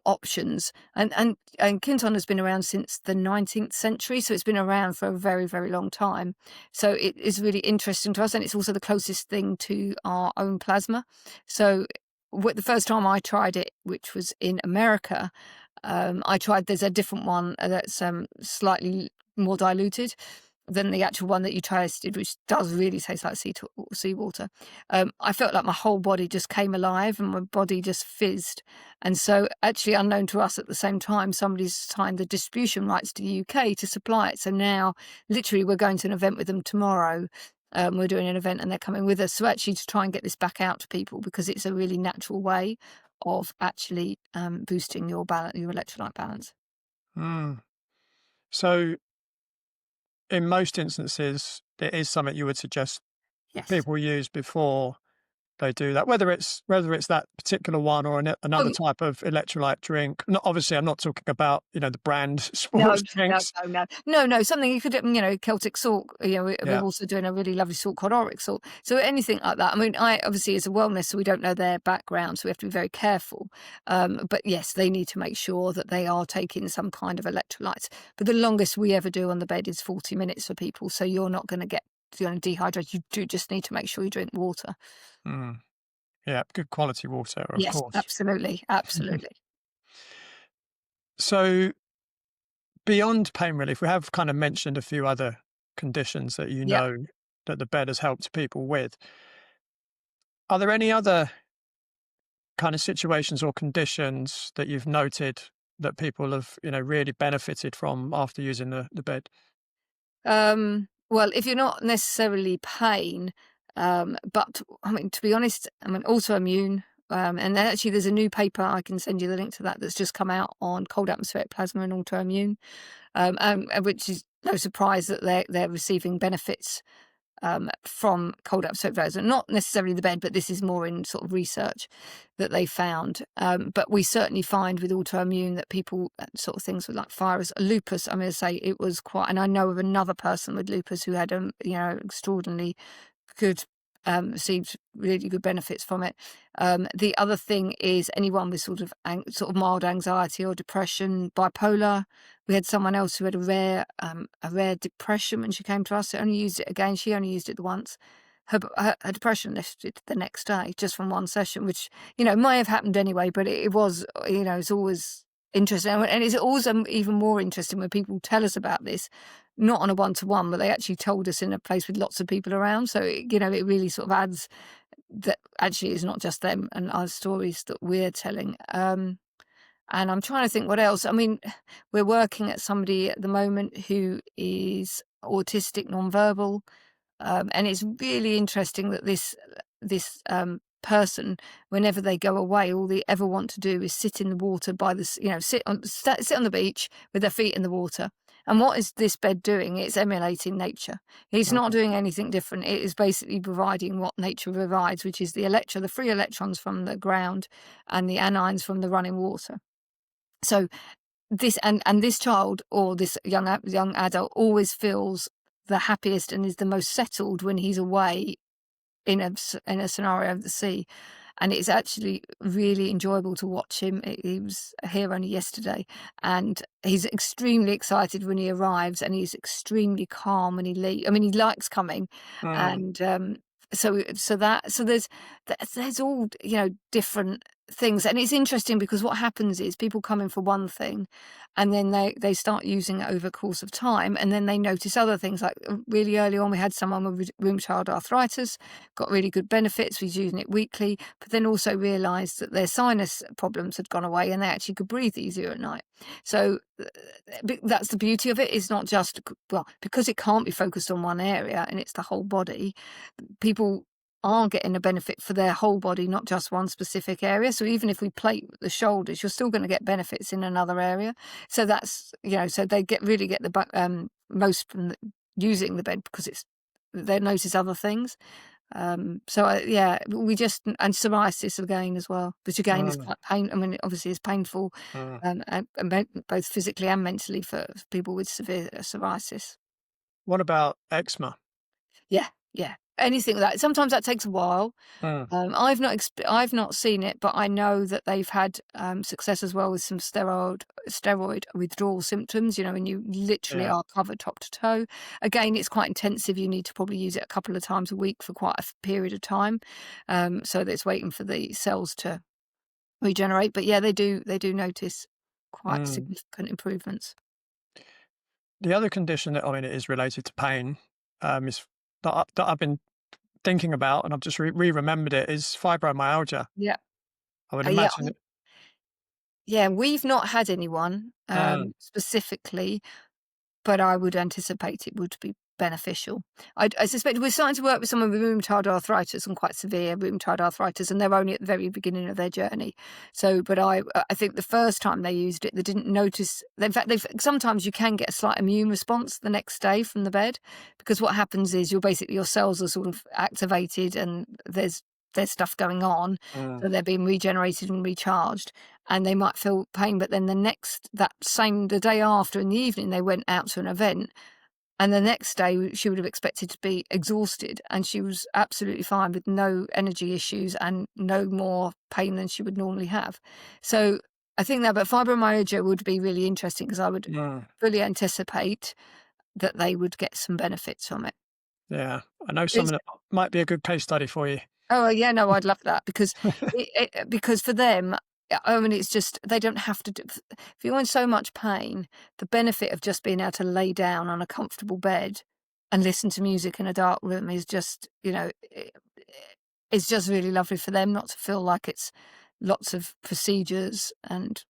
options. And Kinton has been around since the 19th century, so it's been around for a very, very long time. So it is really interesting to us, and it's also the closest thing to our own plasma. So the first time I tried it, which was in America, there's a different one that's slightly more diluted than the actual one that you tasted, which does really taste like seawater. I felt like my whole body just came alive and my body just fizzed. And so, actually, unknown to us at the same time, somebody's signed the distribution rights to the UK to supply it. So now, literally, we're going to an event with them tomorrow. We're doing an event and they're coming with us. So, actually, to try and get this back out to people because it's a really natural way of actually boosting your electrolyte balance. Mm. So, in most instances, it is something you would suggest Yes. people use before they do that, whether it's that particular one or another Oh, type of electrolyte drink. Not obviously, I'm not talking about the brand no, sports no, drinks. no, no. No, no, something you could do, Celtic salt, we're Yeah. also doing a really lovely salt called Auric salt. So anything like that. I mean, I obviously it's a wellness, so we don't know their background, so we have to be very careful. But yes, they need to make sure that they are taking some kind of electrolytes. But the longest we ever do on the bed is 40 minutes for people, so you're not gonna get, dehydrated. You do just need to make sure you drink water. Mm. Yeah, good quality water, of Yes, course. absolutely, absolutely. So beyond pain relief, we have kind of mentioned a few other conditions that Yeah. that the bed has helped people with. Are there any other kind of situations or conditions that you've noted that people have, really benefited from after using the bed? Well, if you're not necessarily pain, but I mean, to be honest, I mean, autoimmune. And then actually, there's a new paper, I can send you the link to that, that's just come out on cold atmospheric plasma and autoimmune, and which is no surprise that they're receiving benefits from cold upset frozen. Not necessarily the bed, but this is more in sort of research that they found. But we certainly find with autoimmune that people, sort of things with like virus, lupus, I'm going to say it was quite, and I know of another person with lupus who had, extraordinarily good, received really good benefits from it. The other thing is anyone with sort of mild anxiety or depression, bipolar. We had someone else who had a rare depression when she came to us. She only used it again. She only used it once. Her depression lifted the next day just from one session, which may have happened anyway, but it was, it's always interesting, and it's always even more interesting when people tell us about this, not on a one-to-one, but they actually told us in a place with lots of people around. So it really sort of adds that actually it's not just them and our stories that we're telling. And I'm trying to think what else. I mean, we're working at somebody at the moment who is autistic, nonverbal, and it's really interesting that this person, whenever they go away, all they ever want to do is sit in the water by sit on the beach with their feet in the water. And what is this bed doing? It's emulating nature. It's not Mm, doing anything different. It is basically providing what nature provides, which is the free electrons from the ground and the anions from the running water. So this child or this young adult always feels the happiest and is the most settled when he's away in a scenario of the sea, and it's actually really enjoyable to watch him. He was here only yesterday, and he's extremely excited when he arrives, and he's extremely calm when he leaves. I mean, he likes coming, mm, and so there's all different things, and it's interesting because what happens is people come in for one thing, and then they start using it over a course of time, and then they notice other things. Like really early on, we had someone with rheumatoid arthritis, got really good benefits, was using it weekly, but then also realised that their sinus problems had gone away and they actually could breathe easier at night. So that's the beauty of it. It's not just, well, because it can't be focused on one area and it's the whole body, people are getting a benefit for their whole body, not just one specific area. So even if we plate the shoulders, you're still going to get benefits in another area. So that's, so they really get the most from using the bed because they notice other things. Yeah, we just, and psoriasis again as well, which again is mm, quite I mean, it obviously is painful, mm. both physically and mentally for people with severe psoriasis. What about eczema? Yeah, yeah. Anything like that. Sometimes that takes a while. Mm, I've not seen it, but I know that they've had success as well with some steroid withdrawal symptoms. And you literally yeah. are covered top to toe. Again, it's quite intensive. You need to probably use it a couple of times a week for quite a period of time, so that it's waiting for the cells to regenerate. But yeah, they do notice quite Mm. significant improvements. The other condition that, I mean, it is related to pain, is that I've been thinking about, and I've just remembered it, is fibromyalgia. Yeah, I would yeah, imagine it. yeah. We've not had anyone Mm, specifically, but I would anticipate it would be beneficial. I suspect we're starting to work with someone with rheumatoid arthritis and quite severe rheumatoid arthritis, and they're only at the very beginning of their journey. So, but I think the first time they used it, they didn't notice. In fact, sometimes you can get a slight immune response the next day from the bed, because what happens is your cells are sort of activated, and there's there's stuff going on, Mm. so they're being regenerated and recharged, and they might feel pain. But then the day after in the evening, they went out to an event, and the next day she would have expected to be exhausted, and she was absolutely fine with no energy issues and no more pain than she would normally have. So I think that, but fibromyalgia would be really interesting because I would Mm. fully anticipate that they would get some benefits from it. Yeah, I know It's someone that might be a good case study for you. Oh, yeah, no, I'd love that because for them, I mean, it's just they don't have to do if you're in so much pain, the benefit of just being able to lay down on a comfortable bed and listen to music in a dark room is just, it's just really lovely for them not to feel like it's lots of procedures and,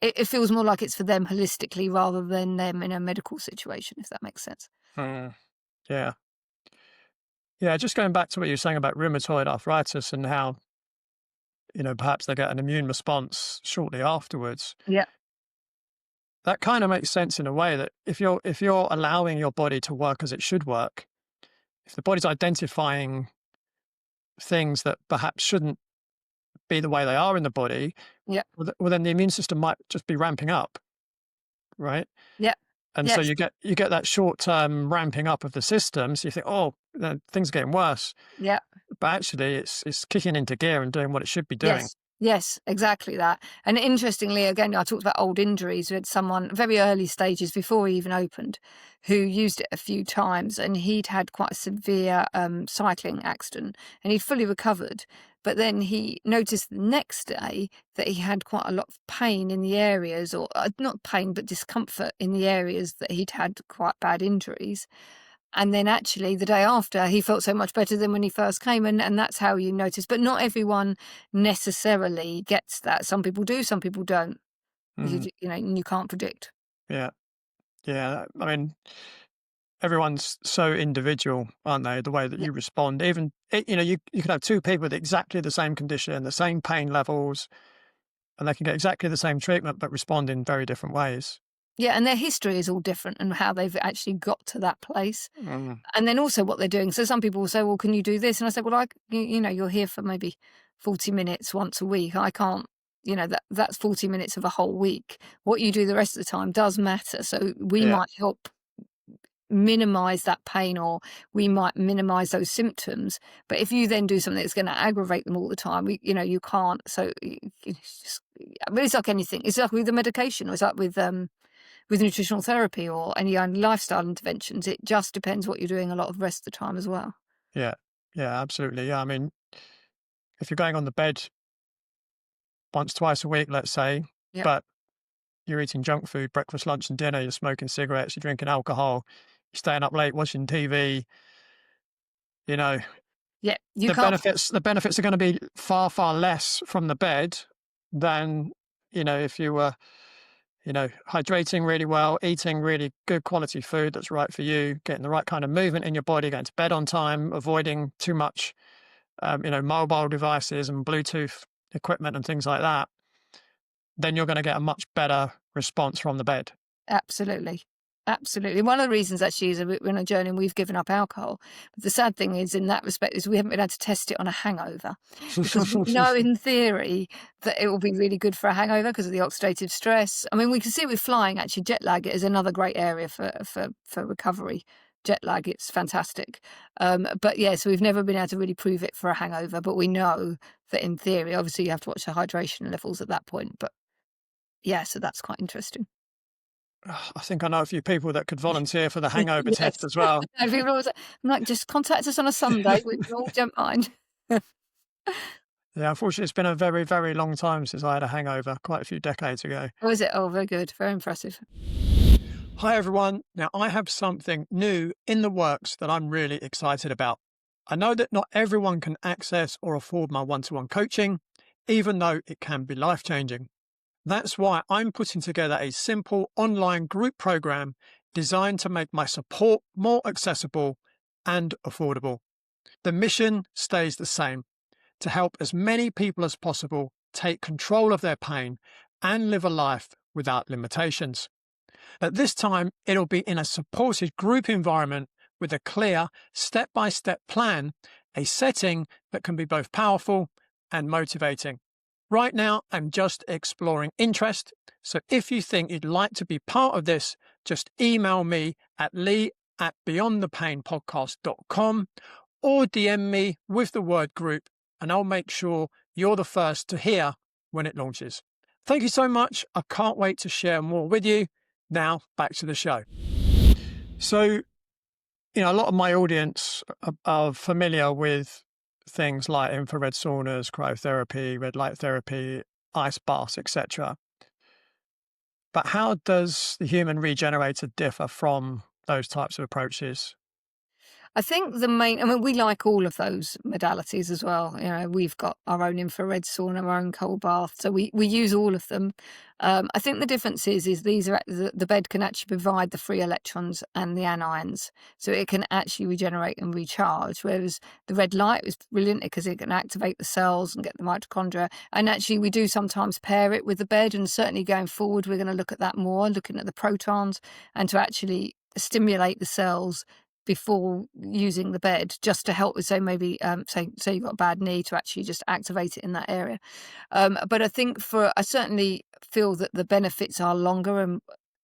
it feels more like it's for them holistically rather than them in a medical situation, if that makes sense. Mm. Yeah. Yeah, just going back to what you were saying about rheumatoid arthritis and how, perhaps they get an immune response shortly afterwards. Yeah, That kind of makes sense in a way that if you're allowing your body to work as it should work, if the body's identifying things that perhaps shouldn't be the way they are in the body, yeah, well then the immune system might just be ramping up, right? yeah, And so yes, you get that short-term ramping up of the system. So you think, oh, things are getting worse, yeah. but actually it's kicking into gear and doing what it should be doing. Yes, yes, exactly that. And interestingly, again, I talked about old injuries. We had someone very early stages before he even opened who used it a few times, and he'd had quite a severe cycling accident and he'd fully recovered. But then he noticed the next day that he had quite a lot of pain in the areas, or not pain, but discomfort in the areas that he'd had quite bad injuries. And then actually the day after, he felt so much better than when he first came, and that's how you notice. But not everyone necessarily gets that. Some people do, some people don't. Mm, And you can't predict. yeah, yeah. I mean, everyone's so individual, aren't they? The way that Yeah. you respond, even you can have two people with exactly the same condition, the same pain levels, and they can get exactly the same treatment, but respond in very different ways. Yeah, and their history is all different and how they've actually got to that place. Mm, And then also what they're doing. So some people will say, well, can you do this? And I say, well, you're here for maybe 40 minutes once a week. I can't, that's 40 minutes of a whole week. What you do the rest of the time does matter. So we yeah, might help minimize that pain, or we might minimize those symptoms. But if you then do something that's going to aggravate them all the time, you can't. So it's just, I mean, it's like anything. It's like with the medication, or it's like with nutritional therapy or any lifestyle interventions. It just depends what you're doing a lot of the rest of the time as well. yeah, yeah, absolutely. Yeah, I mean, if you're going on the bed once, twice a week, let's say, Yep. but you're eating junk food, breakfast, lunch, and dinner, you're smoking cigarettes, you're drinking alcohol, you're staying up late watching TV, you know, Yeah. You the can't. benefits are going to be far, far less from the bed than, if you were, hydrating really well, eating really good quality food that's right for you, getting the right kind of movement in your body, going to bed on time, avoiding too much, mobile devices and Bluetooth equipment and things like that, then you're going to get a much better response from the bed. Absolutely. Absolutely. One of the reasons actually is that we're on a journey and we've given up alcohol. But the sad thing is, in that respect, is we haven't been able to test it on a hangover, because we know in theory that it will be really good for a hangover because of the oxidative stress. I mean, we can see it with flying. Actually, jet lag is another great area for recovery. Jet lag, it's fantastic. But yeah, so we've never been able to really prove it for a hangover. But we know that in theory, obviously, you have to watch the hydration levels at that point. But yeah, so that's quite interesting. I think I know a few people that could volunteer for the hangover Yes. test as well. No, people always I'm like, "Just contact us on a Sunday, we all don't mind." Yeah, unfortunately, it's been a very, very long time since I had a hangover, quite a few decades ago. Oh, is it? Oh, very good. Very impressive. Hi, everyone. Now, I have something new in the works that I'm really excited about. I know that not everyone can access or afford my one-to-one coaching, even though it can be life-changing. That's why I'm putting together a simple online group program designed to make my support more accessible and affordable. The mission stays the same: to help as many people as possible take control of their pain and live a life without limitations. At this time, it'll be in a supported group environment with a clear step-by-step plan a setting that can be both powerful and motivating. Right now, I'm just exploring interest. So if you think you'd like to be part of this, just email me at lee@beyondthepainpodcast.com or DM me with the word group, and I'll make sure you're the first to hear when it launches. Thank you so much. I can't wait to share more with you. Now, back to the show. So, a lot of my audience are familiar with things like infrared saunas, cryotherapy, red light therapy, ice baths, etc. But how does the human regenerator differ from those types of approaches? I think we like all of those modalities as well. We've got our own infrared sauna, our own cold bath, so we use all of them. I think the difference is these are the bed can actually provide the free electrons and the anions, so it can actually regenerate and recharge. Whereas the red light is brilliant because it can activate the cells and get the mitochondria. And actually, we do sometimes pair it with the bed, and certainly going forward, we're going to look at that more, looking at the protons and to actually stimulate the cells before using the bed, just to help with, say, maybe say you've got a bad knee, to actually just activate it in that area. But I think I certainly feel that the benefits are longer and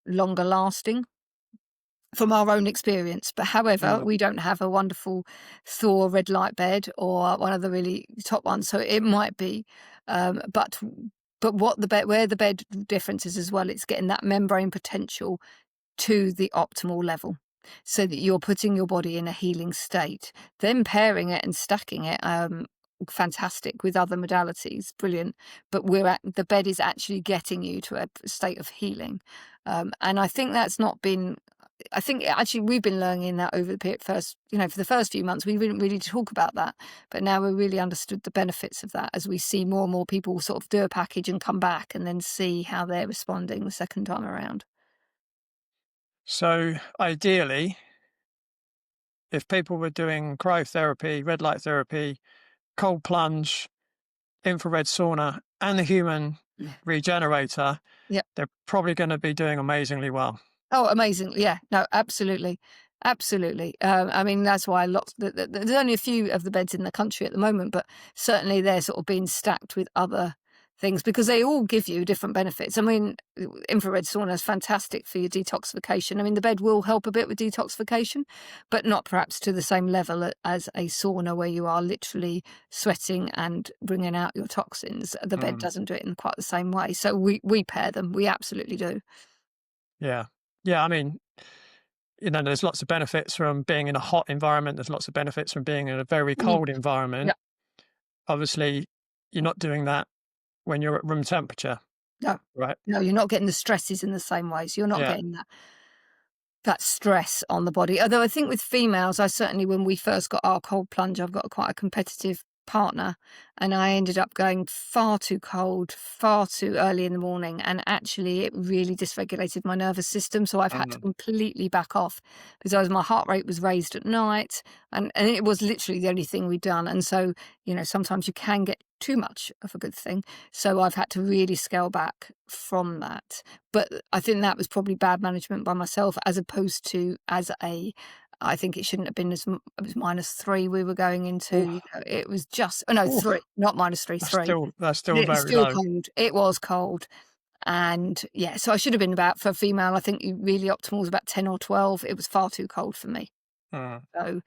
longer lasting from our own experience. But however, Mm. we don't have a wonderful Thor red light bed or one of the really top ones, so it might be. But where the bed difference is as well, it's getting that membrane potential to the optimal level, so that you're putting your body in a healing state. Then pairing it and stacking it, fantastic, with other modalities, brilliant. But the bed is actually getting you to a state of healing, and I think that's not been. I think actually we've been learning that over the for the first few months we didn't really talk about that, but now we really understood the benefits of that as we see more and more people sort of do a package and come back and then see how they're responding the second time around. So ideally, if people were doing cryotherapy, red light therapy, cold plunge, infrared sauna, and the human Yeah. regenerator, Yep. they're probably going to be doing amazingly well. Oh, amazing. Yeah. No, absolutely. Absolutely. That's why there's only a few of the beds in the country at the moment, but certainly they're sort of being stacked with other things because they all give you different benefits. Infrared sauna is fantastic for your detoxification. The bed will help a bit with detoxification, but not perhaps to the same level as a sauna where you are literally sweating and bringing out your toxins. The bed Mm. doesn't do it in quite the same way. So we pair them. We absolutely do. Yeah. Yeah. There's lots of benefits from being in a hot environment. There's lots of benefits from being in a very Mm. cold Yeah. environment. Obviously, you're not doing that when you're at room temperature, No. right? No, you're not getting the stresses in the same way, so you're not Yeah. getting that stress on the body. Although I think with females, I certainly, when we first got our cold plunge, I've got quite a competitive partner, and I ended up going far too cold, far too early in the morning, and actually it really dysregulated my nervous system. So I've had to Mm. completely back off because my heart rate was raised at night, and it was literally the only thing we'd done. And so, sometimes you can get too much of a good thing. So I've had to really scale back from that. But I think that was probably bad management by myself as opposed to I think it shouldn't have been it was -3 we were going into, Oof, it was just oh, no, oof. 3, not -3, 3. That's still It was very still low. cold. It was cold, and, yeah, so I should have been about for a female, I think you really optimal was about 10 or 12. It was far too cold for me. Mm. So,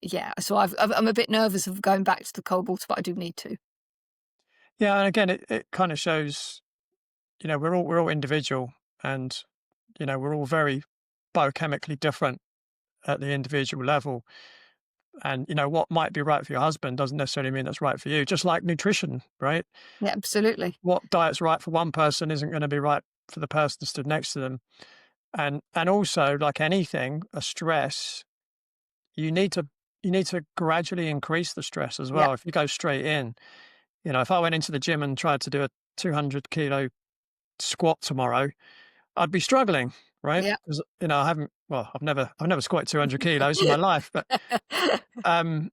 yeah, so I'm a bit nervous of going back to the cold water, but I do need to. Yeah, and again, it kind of shows, we're all individual, and we're all very biochemically different at the individual level. And what might be right for your husband doesn't necessarily mean that's right for you. Just like nutrition, right? Yeah, absolutely. What diet's right for one person isn't going to be right for the person stood next to them. And also, like anything, a stress, you need to gradually increase the stress as Yeah, well. If you go straight in, if I went into the gym and tried to do a 200 kilo squat tomorrow, I'd be struggling, right? yeah. Because I've never squatted 200 kilos in my life, but um,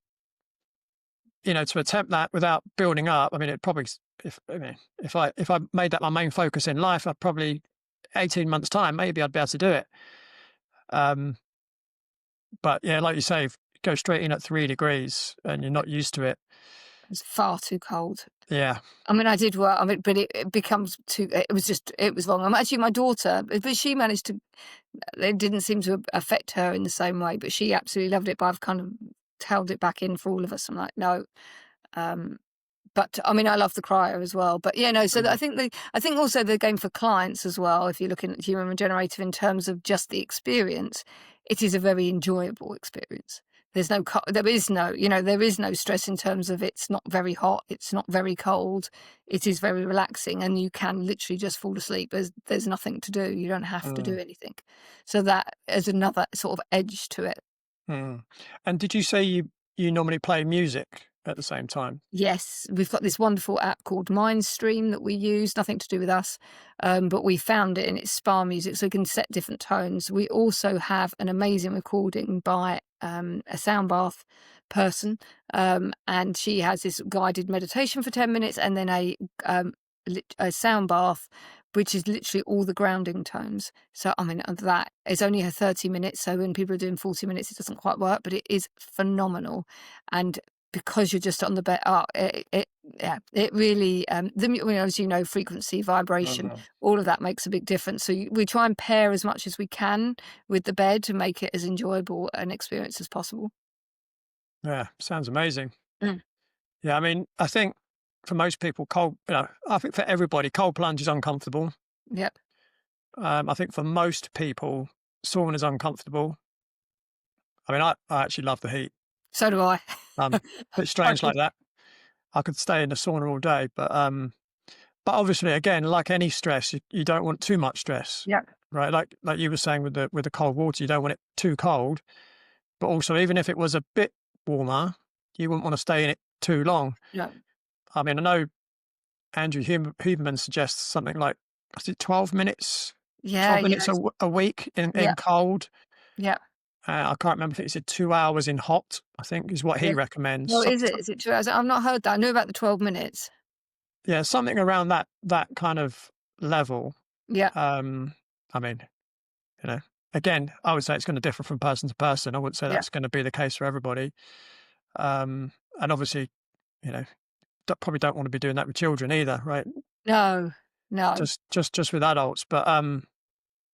to attempt that without building up, it probably if I made that my main focus in life, I'd probably 18 months time maybe I'd be able to do it. Um, but yeah, like you say, go straight in at 3 degrees and you're not used to it. It's far too cold. Yeah. I mean, I did work, I mean, but it becomes too, it was wrong. Actually, my daughter, but she managed to, it didn't seem to affect her in the same way, but she absolutely loved it, but I've kind of held it back in for all of us. I'm like, "No." Um, but, I mean, I love the cryo as well, but, yeah, no, so Mhm. I think also the game for clients as well, if you're looking at Human Regenerative in terms of just the experience, it is a very enjoyable experience. There is no, there is no stress in terms of it's not very hot, it's not very cold, it is very relaxing, and you can literally just fall asleep. There's nothing to do, you don't have to do Mm, anything. So that is another sort of edge to it. mm. And did you say you normally play music at the same time? Yes, we've got this wonderful app called Mindstream that we use, nothing to do with us, but we found it and it's spa music, so we can set different tones. We also have an amazing recording by a sound bath person, and she has this guided meditation for 10 minutes and then a sound bath, which is literally all the grounding tones. So, I mean, that is only a 30 minutes. So when people are doing 40 minutes, it doesn't quite work, but it is phenomenal. And because you're just on the bed. Oh, yeah, it really, as you know, frequency, vibration, Mhm. all of that makes a big difference. So we try and pair as much as we can with the bed to make it as enjoyable an experience as possible. Yeah, sounds amazing. Mm. Yeah, I mean, I think for most people, I think for everybody, cold plunge is uncomfortable. Yep. I think for most people, sauna is uncomfortable. I mean, I actually love the heat. So do I. A bit I strange do. like that. I could stay in the sauna all day, but obviously, again, like any stress, you don't want too much stress, Yep. right? Like you were saying with the cold water, you don't want it too cold, but also even if it was a bit warmer, you wouldn't want to stay in it too long. Yeah. I mean, I know Andrew Huberman suggests something like, is it 12 minutes? Yeah. 12 Yeah. minutes a week Yeah. in cold. Yeah. I can't remember if he said 2 hours in hot, I think is what he Yeah. recommends. Well, is it? Is it true? I've not heard that. I knew about the 12 minutes. Yeah, something around that kind of level. Yeah. Um, I mean, you know, again, I would say it's going to differ from person to person. I wouldn't say Yeah. that's going to be the case for everybody. And obviously, you know, probably don't want to be doing that with children either, right? No. No. Just with adults. But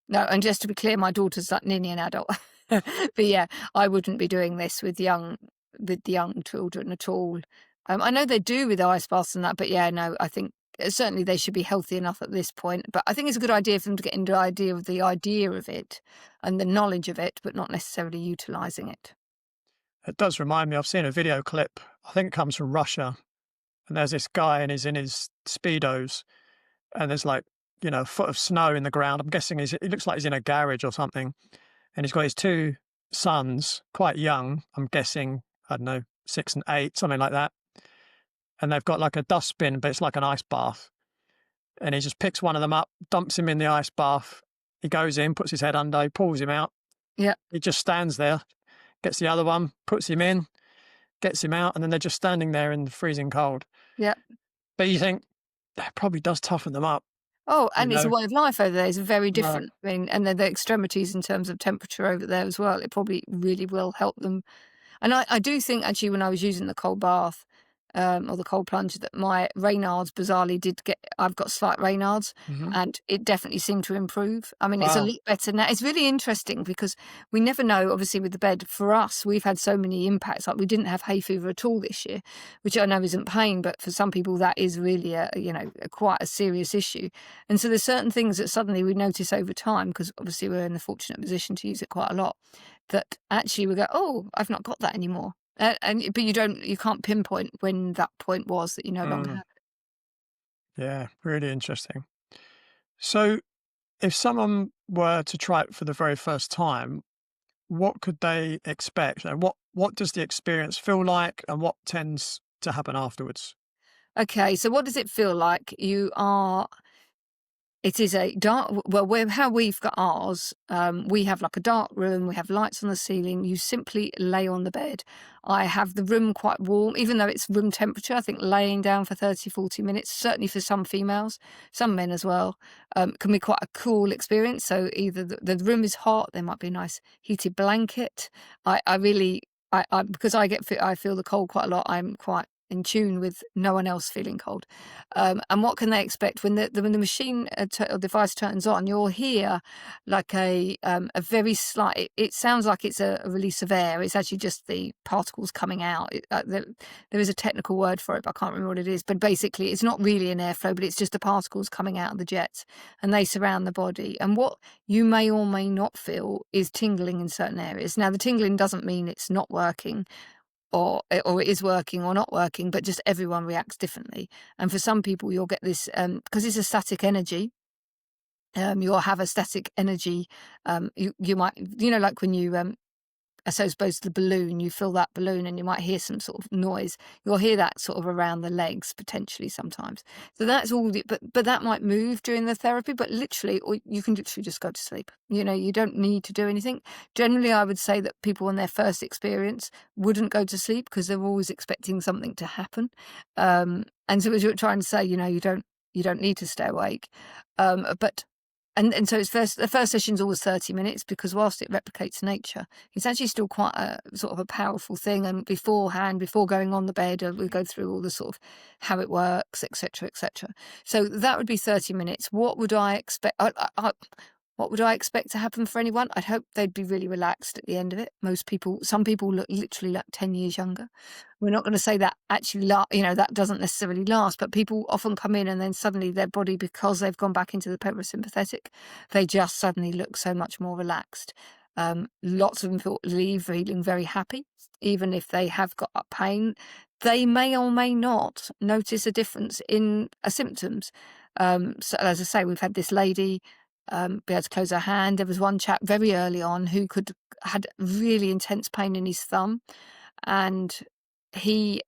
No, and just to be clear, my daughter's like nearly an adult. But yeah, I wouldn't be doing this with young children at all. I know they do with ice baths and that, but yeah, no, I think certainly they should be healthy enough at this point. But I think it's a good idea for them to get into the idea of it and the knowledge of it, but not necessarily utilising it. it does remind me. I've seen a video clip. I think it comes from Russia, and there's this guy and he's in his speedos, and there's like a foot of snow in the ground. I'm guessing it looks like he's in a garage or something, and he's got his two sons, quite young. I'm guessing, I don't know, 6 and 8, something like that. And they've got like a dustbin, but it's like an ice bath. And he just picks one of them up, dumps him in the ice bath. He goes in, puts his head under, he pulls him out. Yeah, He just stands there, gets the other one, puts him in, gets him out, and then they're just standing there in the freezing cold. yeah. But you think that probably does toughen them up, Oh, you and it's a know? way of life over there. It's very Right. different. I mean, and then the extremities in terms of temperature over there as well. It probably really will help them. And I do think actually when I was using the cold bath, or the cold plunge, that my Raynaud's bizarrely did get, I've got slight Raynaud's, Hmm. and it definitely seemed to improve. I mean, it's a Wow. lot better now. It's really interesting because we never know, obviously, with the bed. For us, we've had so many impacts. Like we didn't have hay fever at all this year, which I know isn't pain, but for some people that is really quite a serious issue. And so there's certain things that suddenly we notice over time, because obviously we're in the fortunate position to use it quite a lot, that actually we go, oh, I've not got that anymore. But you can't pinpoint when that point was that you no longer Mm, have it. yeah, really interesting. So, if someone were to try it for the very first time, what could they expect? And what does the experience feel like, and what tends to happen afterwards? Okay, so what does it feel like? It is a dark, well, how we've got ours, we have like a dark room, we have lights on the ceiling, you simply lay on the bed. I have the room quite warm, even though it's room temperature. I think laying down for 30, 40 minutes, certainly for some females, some men as well, can be quite a cool experience. So either the room is hot, there might be a nice heated blanket. I really because I feel the cold quite a lot. I'm quite in tune with no one else feeling cold. And what can they expect when the machine or device turns on? You'll hear like a very slight. It sounds like it's a release of air. It's actually just the particles coming out. There is a technical word for it, but I can't remember what it is. But basically, it's not really an airflow, but it's just the particles coming out of the jets, and they surround the body. And what you may or may not feel is tingling in certain areas. Now, the tingling doesn't mean it's not working or it is working or not working, but just everyone reacts differently. And for some people, you'll get this because it's a static energy. You'll have a static energy. You might, like when you I suppose the balloon, you fill that balloon and you might hear some sort of noise. You'll hear that sort of around the legs potentially sometimes. So that's all, but that might move during the therapy, but literally, or you can literally just go to sleep. You don't need to do anything. Generally, I would say that people on their first experience wouldn't go to sleep because they're always expecting something to happen. And so as you're trying to say, you don't need to stay awake. But so the first session's always 30 minutes because whilst it replicates nature, it's actually still quite a sort of a powerful thing. And beforehand, before going on the bed, we go through all the sort of how it works, etc., etc. So that would be 30 minutes. What would I expect? What would I expect to happen for anyone? I'd hope they'd be really relaxed at the end of it. Some people look literally like 10 years younger. We're not going to say that actually, that doesn't necessarily last, but people often come in and then suddenly their body, because they've gone back into the parasympathetic, they just suddenly look so much more relaxed. Lots of them leave feeling very happy, even if they have got pain. They may or may not notice a difference in symptoms. So as I say, we've had this lady be able to close her hand. There was one chap very early on who had really intense pain in his thumb, and he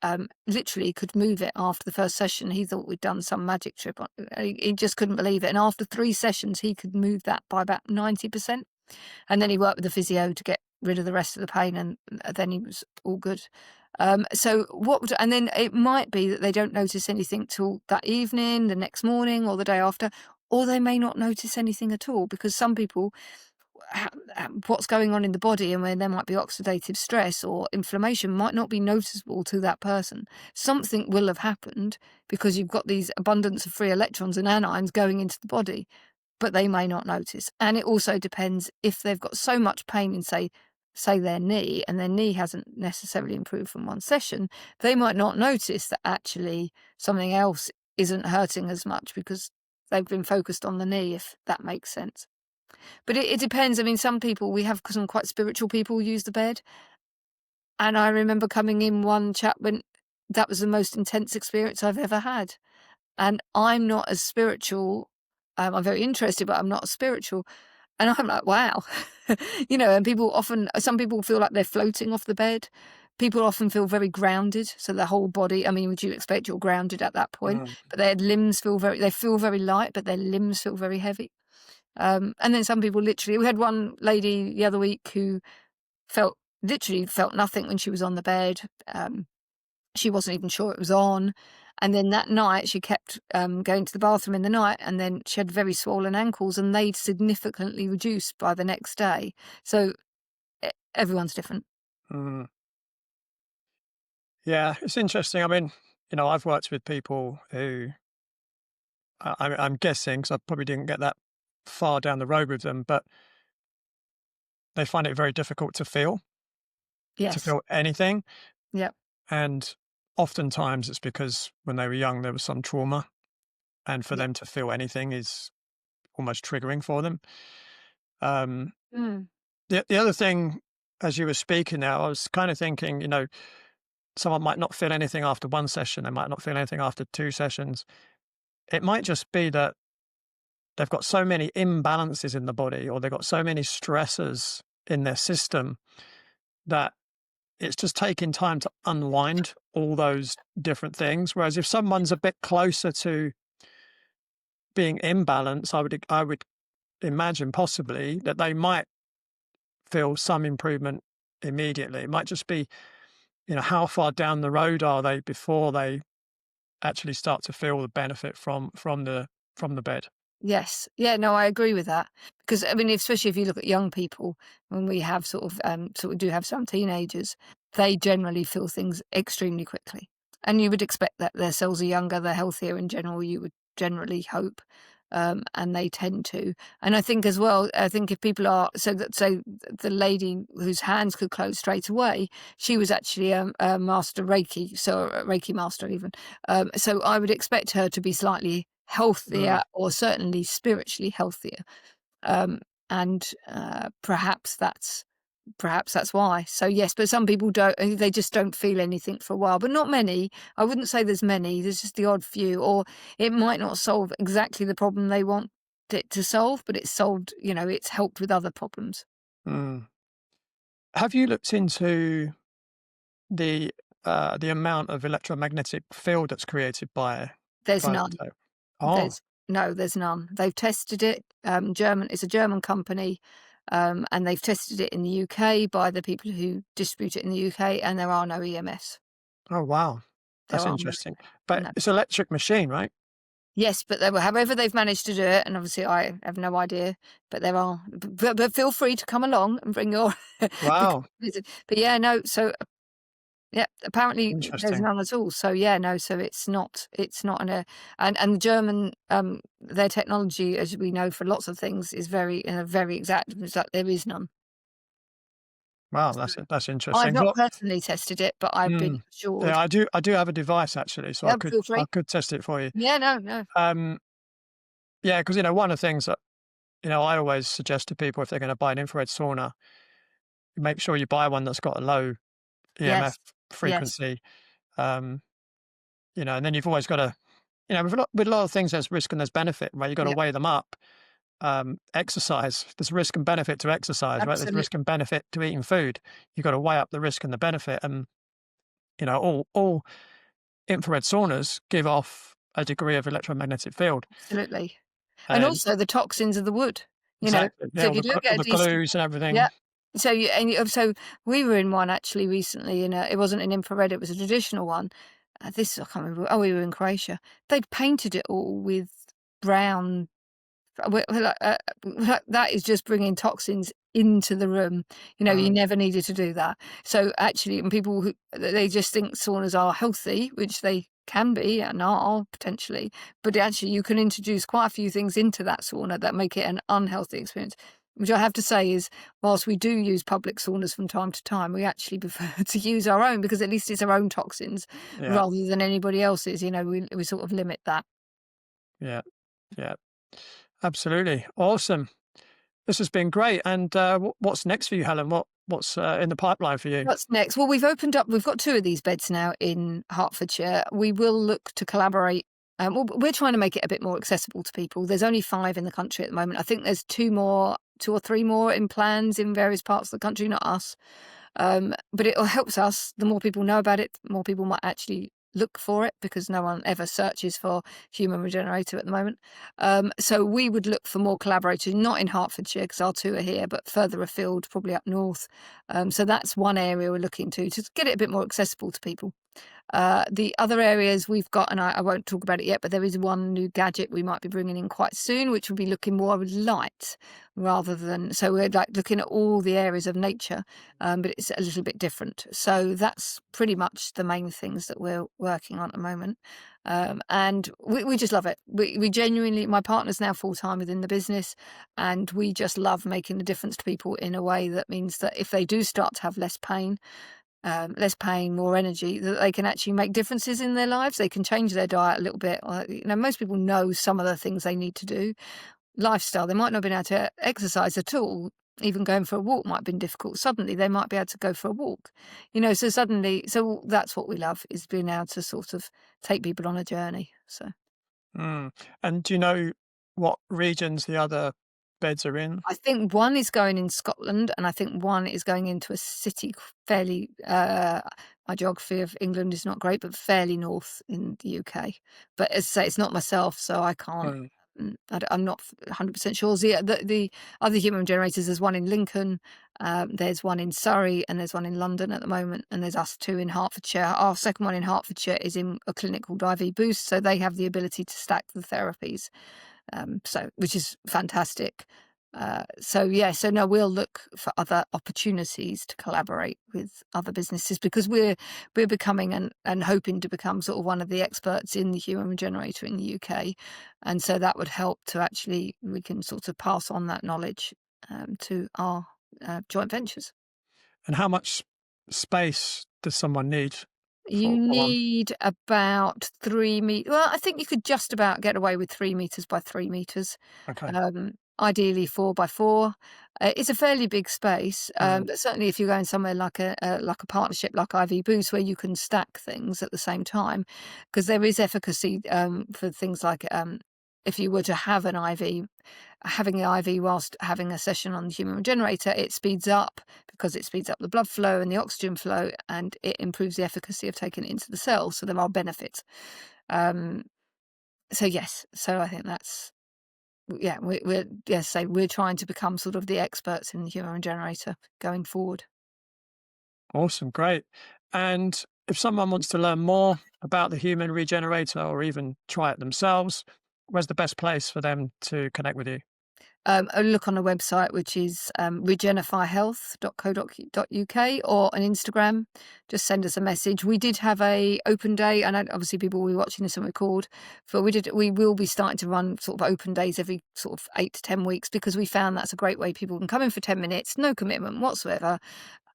literally could move it after the first session. He thought we'd done some magic trick. He just couldn't believe it. And after 3 sessions, he could move that by about 90%. And then he worked with the physio to get rid of the rest of the pain, and then he was all good. And then it might be that they don't notice anything till that evening, the next morning, or the day after, or they may not notice anything at all because some people, what's going on in the body and where there might be oxidative stress or inflammation might not be noticeable to that person. Something will have happened because you've got these abundance of free electrons and anions going into the body, but they may not notice. And it also depends if they've got so much pain in, say their knee, and their knee hasn't necessarily improved from one session, they might not notice that actually something else isn't hurting as much because they've been focused on the knee, if that makes sense. But it depends. I mean, some people, we have some quite spiritual people use the bed. And I remember coming in one chap when that was the most intense experience I've ever had. And I'm not as spiritual. I'm very interested, but I'm not as spiritual. And I'm like, wow. And some people feel like they're floating off the bed. People often feel very grounded. So their whole body, I mean, would you expect you're grounded at that point? Mm. But their limbs they feel very light, but their limbs feel very heavy. And then some people literally, we had one lady the other week who literally felt nothing when she was on the bed. She wasn't even sure it was on. And then that night she kept going to the bathroom in the night, and then she had very swollen ankles, and they'd significantly reduced by the next day. So everyone's different. Mm. Yeah, it's interesting. I mean, I've worked with people who I'm guessing, because I probably didn't get that far down the road with them, but they find it very difficult to Yes. feel anything. Yep. And oftentimes it's because when they were young, there was some trauma, and for Yep. them to feel anything is almost triggering for them. Um, Mm. the other thing, as you were speaking now, I was kind of thinking, someone might not feel anything after one session. They might not feel anything after 2 sessions. It might just be that they've got so many imbalances in the body, or they've got so many stressors in their system that it's just taking time to unwind all those different things. Whereas if someone's a bit closer to being in balance, I would imagine possibly that they might feel some improvement immediately. It might just be, how far down the road are they before they actually start to feel the benefit from the bed. Yes. Yeah, no, I agree with that. Because, I mean, especially if you look at young people, when we have sort of do have some teenagers, they generally feel things extremely quickly. And you would expect that their cells are younger, they're healthier in general, you would generally hope. And they tend to. And I think as well, I think if people are so the lady whose hands could close straight away, she was actually a master Reiki, so a Reiki master even. So I would expect her to be slightly Mm. healthier or certainly spiritually healthier. Um, and perhaps that's why. So yes, but some people don't. They just don't feel anything for a while, but not many. I wouldn't say there's many. There's just the odd few, or it might not solve exactly the problem they want it to solve, but it's solved. It's helped with other problems. Mm. Have you looked into the the amount of electromagnetic field that's created There's by the none. tape? Oh, There's none. They've tested it. It's a German company, and they've tested it in the UK by the people who distribute it in the UK, and there are no EMFs. oh wow, There that's are no. interesting. But No. it's an electric machine, right? Yes, but however they've managed to do it, and obviously I have no idea, but there are. But feel free to come along and bring your Wow, visit. But yeah, no. So yeah, apparently there's interesting. none at all. So yeah, no. So it's not and the German their technology, as we know for lots of things, is very exact. It's like there is none. Wow, So that's I've interesting. not So, personally tested it, but I've been yeah, assured. I do have a device actually, so Yeah, feel I free. could test it for you. Yeah, no, no. Um, yeah, because one of the things that I always suggest to people if they're going to buy an infrared sauna, make sure you buy one that's got a low EMF Yes, yes, frequency. Um, and then you've always got to, with a lot of things, there's risk and there's benefit, right? You've got to yeah, weigh them up. Exercise, there's risk and benefit to exercise, right? There's absolutely, risk and benefit to eating food. You've got to weigh up the risk and the benefit. And, all infrared saunas give off a degree of electromagnetic field. absolutely. And And also the toxins of the wood, you know, exactly, so yeah, if you don't all get a the decent. glues and everything. Yeah. So we were in one actually recently, it wasn't an infrared, it was a traditional one. I can't remember. Oh, we were in Croatia. They'd painted it all with brown. We're that is just bringing toxins into the room. You Mm, never needed to do that. So actually, and people who they just think saunas are healthy, which they can be and are potentially, but actually you can introduce quite a few things into that sauna that make it an unhealthy experience. Which I have to say is, whilst we do use public saunas from time to time, we actually prefer to use our own because at least it's our own toxins yeah, rather than anybody else's. We sort of limit that. yeah, yeah, absolutely, awesome. This has been great. And what's next for you, Helen? What's in the pipeline for you? What's next? Well, we've got 2 of these beds now in Hertfordshire. We will look to collaborate. Well, we're trying to make it a bit more accessible to people. There's only 5 in the country at the moment. I think there's 2 or 3 more in plans in various parts of the country, not us. But it helps us. The more people know about it, the more people might actually look for it because no one ever searches for Human Regenerator at the moment. So we would look for more collaborators, not in Hertfordshire because our 2 are here, but further afield, probably up north. So that's one area we're looking to get it a bit more accessible to people. The other areas we've got, and I won't talk about it yet, but there is one new gadget we might be bringing in quite soon, which will be looking more with light rather than. So we're like looking at all the areas of nature, but it's a little bit different. So that's pretty much the main things that we're working on at the moment. And we just love it. We genuinely, my partner's now full time within the business, and we just love making a difference to people in a way that means that if they do start to have less pain, more energy, that they can actually make differences in their lives. They can change their diet a little bit. Most people know some of the things they need to do. Lifestyle, they might not have been able to exercise at all. Even going for a walk might have been difficult. Suddenly, they might be able to go for a walk. So that's what we love is being able to sort of take people on a journey. So. Mm. And do you know what regions the other beds are in? I think one is going in Scotland, and I think one is going into a city fairly. My geography of England is not great, but fairly north in the UK. But as I say, it's not myself, so I can't. Mm. I'm not 100% sure. The other human generators. There's one in Lincoln, there's one in Surrey, and there's one in London at the moment. And there's us 2 in Hertfordshire. Our second one in Hertfordshire is in a clinic called IV Boost, so they have the ability to stack the therapies. Which is fantastic. So no, we'll look for other opportunities to collaborate with other businesses, because we're becoming and hoping to become sort of one of the experts in the Human Regenerator in the UK, and so that would help to actually, we can sort of pass on that knowledge to our joint ventures. And how much space does someone need You for one? need about 3 meters. Well, I think you could just about get away with 3 meters by 3 meters. Okay. Ideally 4 by 4. It's a fairly big space, Mm. but certainly if you're going somewhere like a partnership like IV Boost, where you can stack things at the same time, because there is efficacy for things like if you were to have an IV, having the IV whilst having a session on the Human Regenerator, it speeds up, because it speeds up the blood flow and the oxygen flow, and it improves the efficacy of taking it into the cells. So there are benefits. Um, so yes, so I think that's, yeah, we're trying to become sort of the experts in the Human Regenerator going forward. Awesome. Great. And if someone wants to learn more about the Human Regenerator or even try it themselves, where's the best place for them to connect with you? A look on a website, which is regenifyhealth.co.uk, or on Instagram. Just send us a message. We did have a open day, and obviously people will be watching this and record, but we will be starting to run sort of open days every sort of 8 to 10 weeks, because we found that's a great way people can come in for 10 minutes, no commitment whatsoever,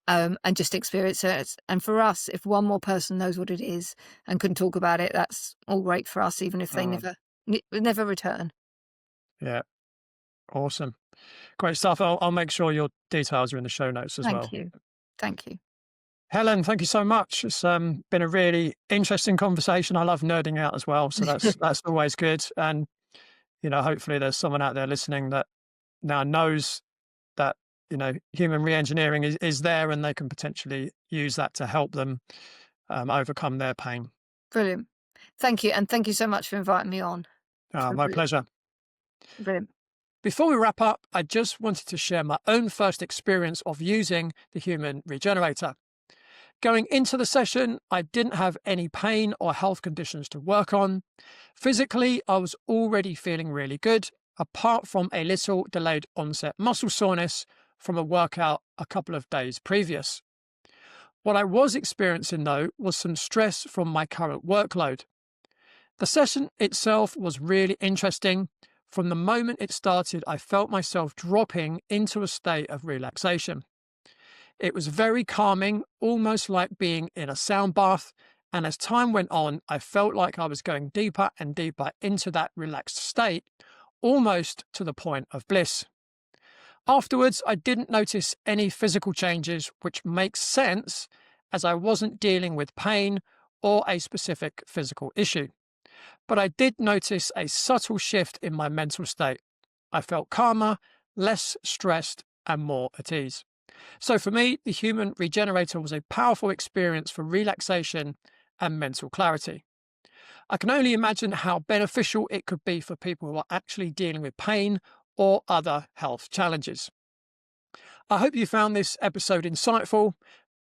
and just experience it. And for us, if one more person knows what it is and can talk about it, that's all great for us, even if they Mm. never return. Yeah. Awesome. Great stuff. I'll make sure your details are in the show notes as Thank well. you. Thank you. Helen, thank you so much. It's been a really interesting conversation. I love nerding out as well, so that's always good. And hopefully there's someone out there listening that now knows that human re-engineering is there, and they can potentially use that to help them overcome their pain. Brilliant. Thank you, and thank you so much for inviting me on. It's been My pleasure. brilliant. Before we wrap up, I just wanted to share my own first experience of using the Human Regenerator. Going into the session, I didn't have any pain or health conditions to work on. Physically, I was already feeling really good, apart from a little delayed onset muscle soreness from a workout a couple of days previous. What I was experiencing, though, was some stress from my current workload. The session itself was really interesting. From the moment it started, I felt myself dropping into a state of relaxation. It was very calming, almost like being in a sound bath, and as time went on, I felt like I was going deeper and deeper into that relaxed state, almost to the point of bliss. Afterwards, I didn't notice any physical changes, which makes sense as I wasn't dealing with pain or a specific physical issue. But I did notice a subtle shift in my mental state. I felt calmer, less stressed, and more at ease. So for me, the Human Regenerator was a powerful experience for relaxation and mental clarity. I can only imagine how beneficial it could be for people who are actually dealing with pain or other health challenges. I hope you found this episode insightful,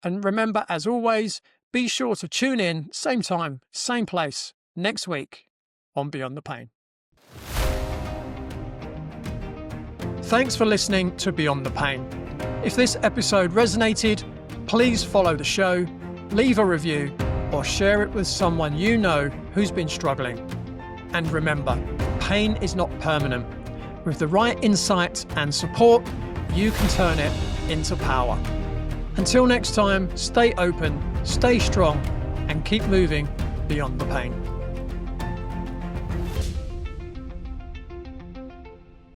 and remember, as always, be sure to tune in, same time, same place, next week on Beyond the Pain. Thanks for listening to Beyond the Pain. If this episode resonated, please follow the show, leave a review, or share it with someone you know who's been struggling. And remember, pain is not permanent. With the right insight and support, you can turn it into power. Until next time, stay open, stay strong, and keep moving beyond the pain.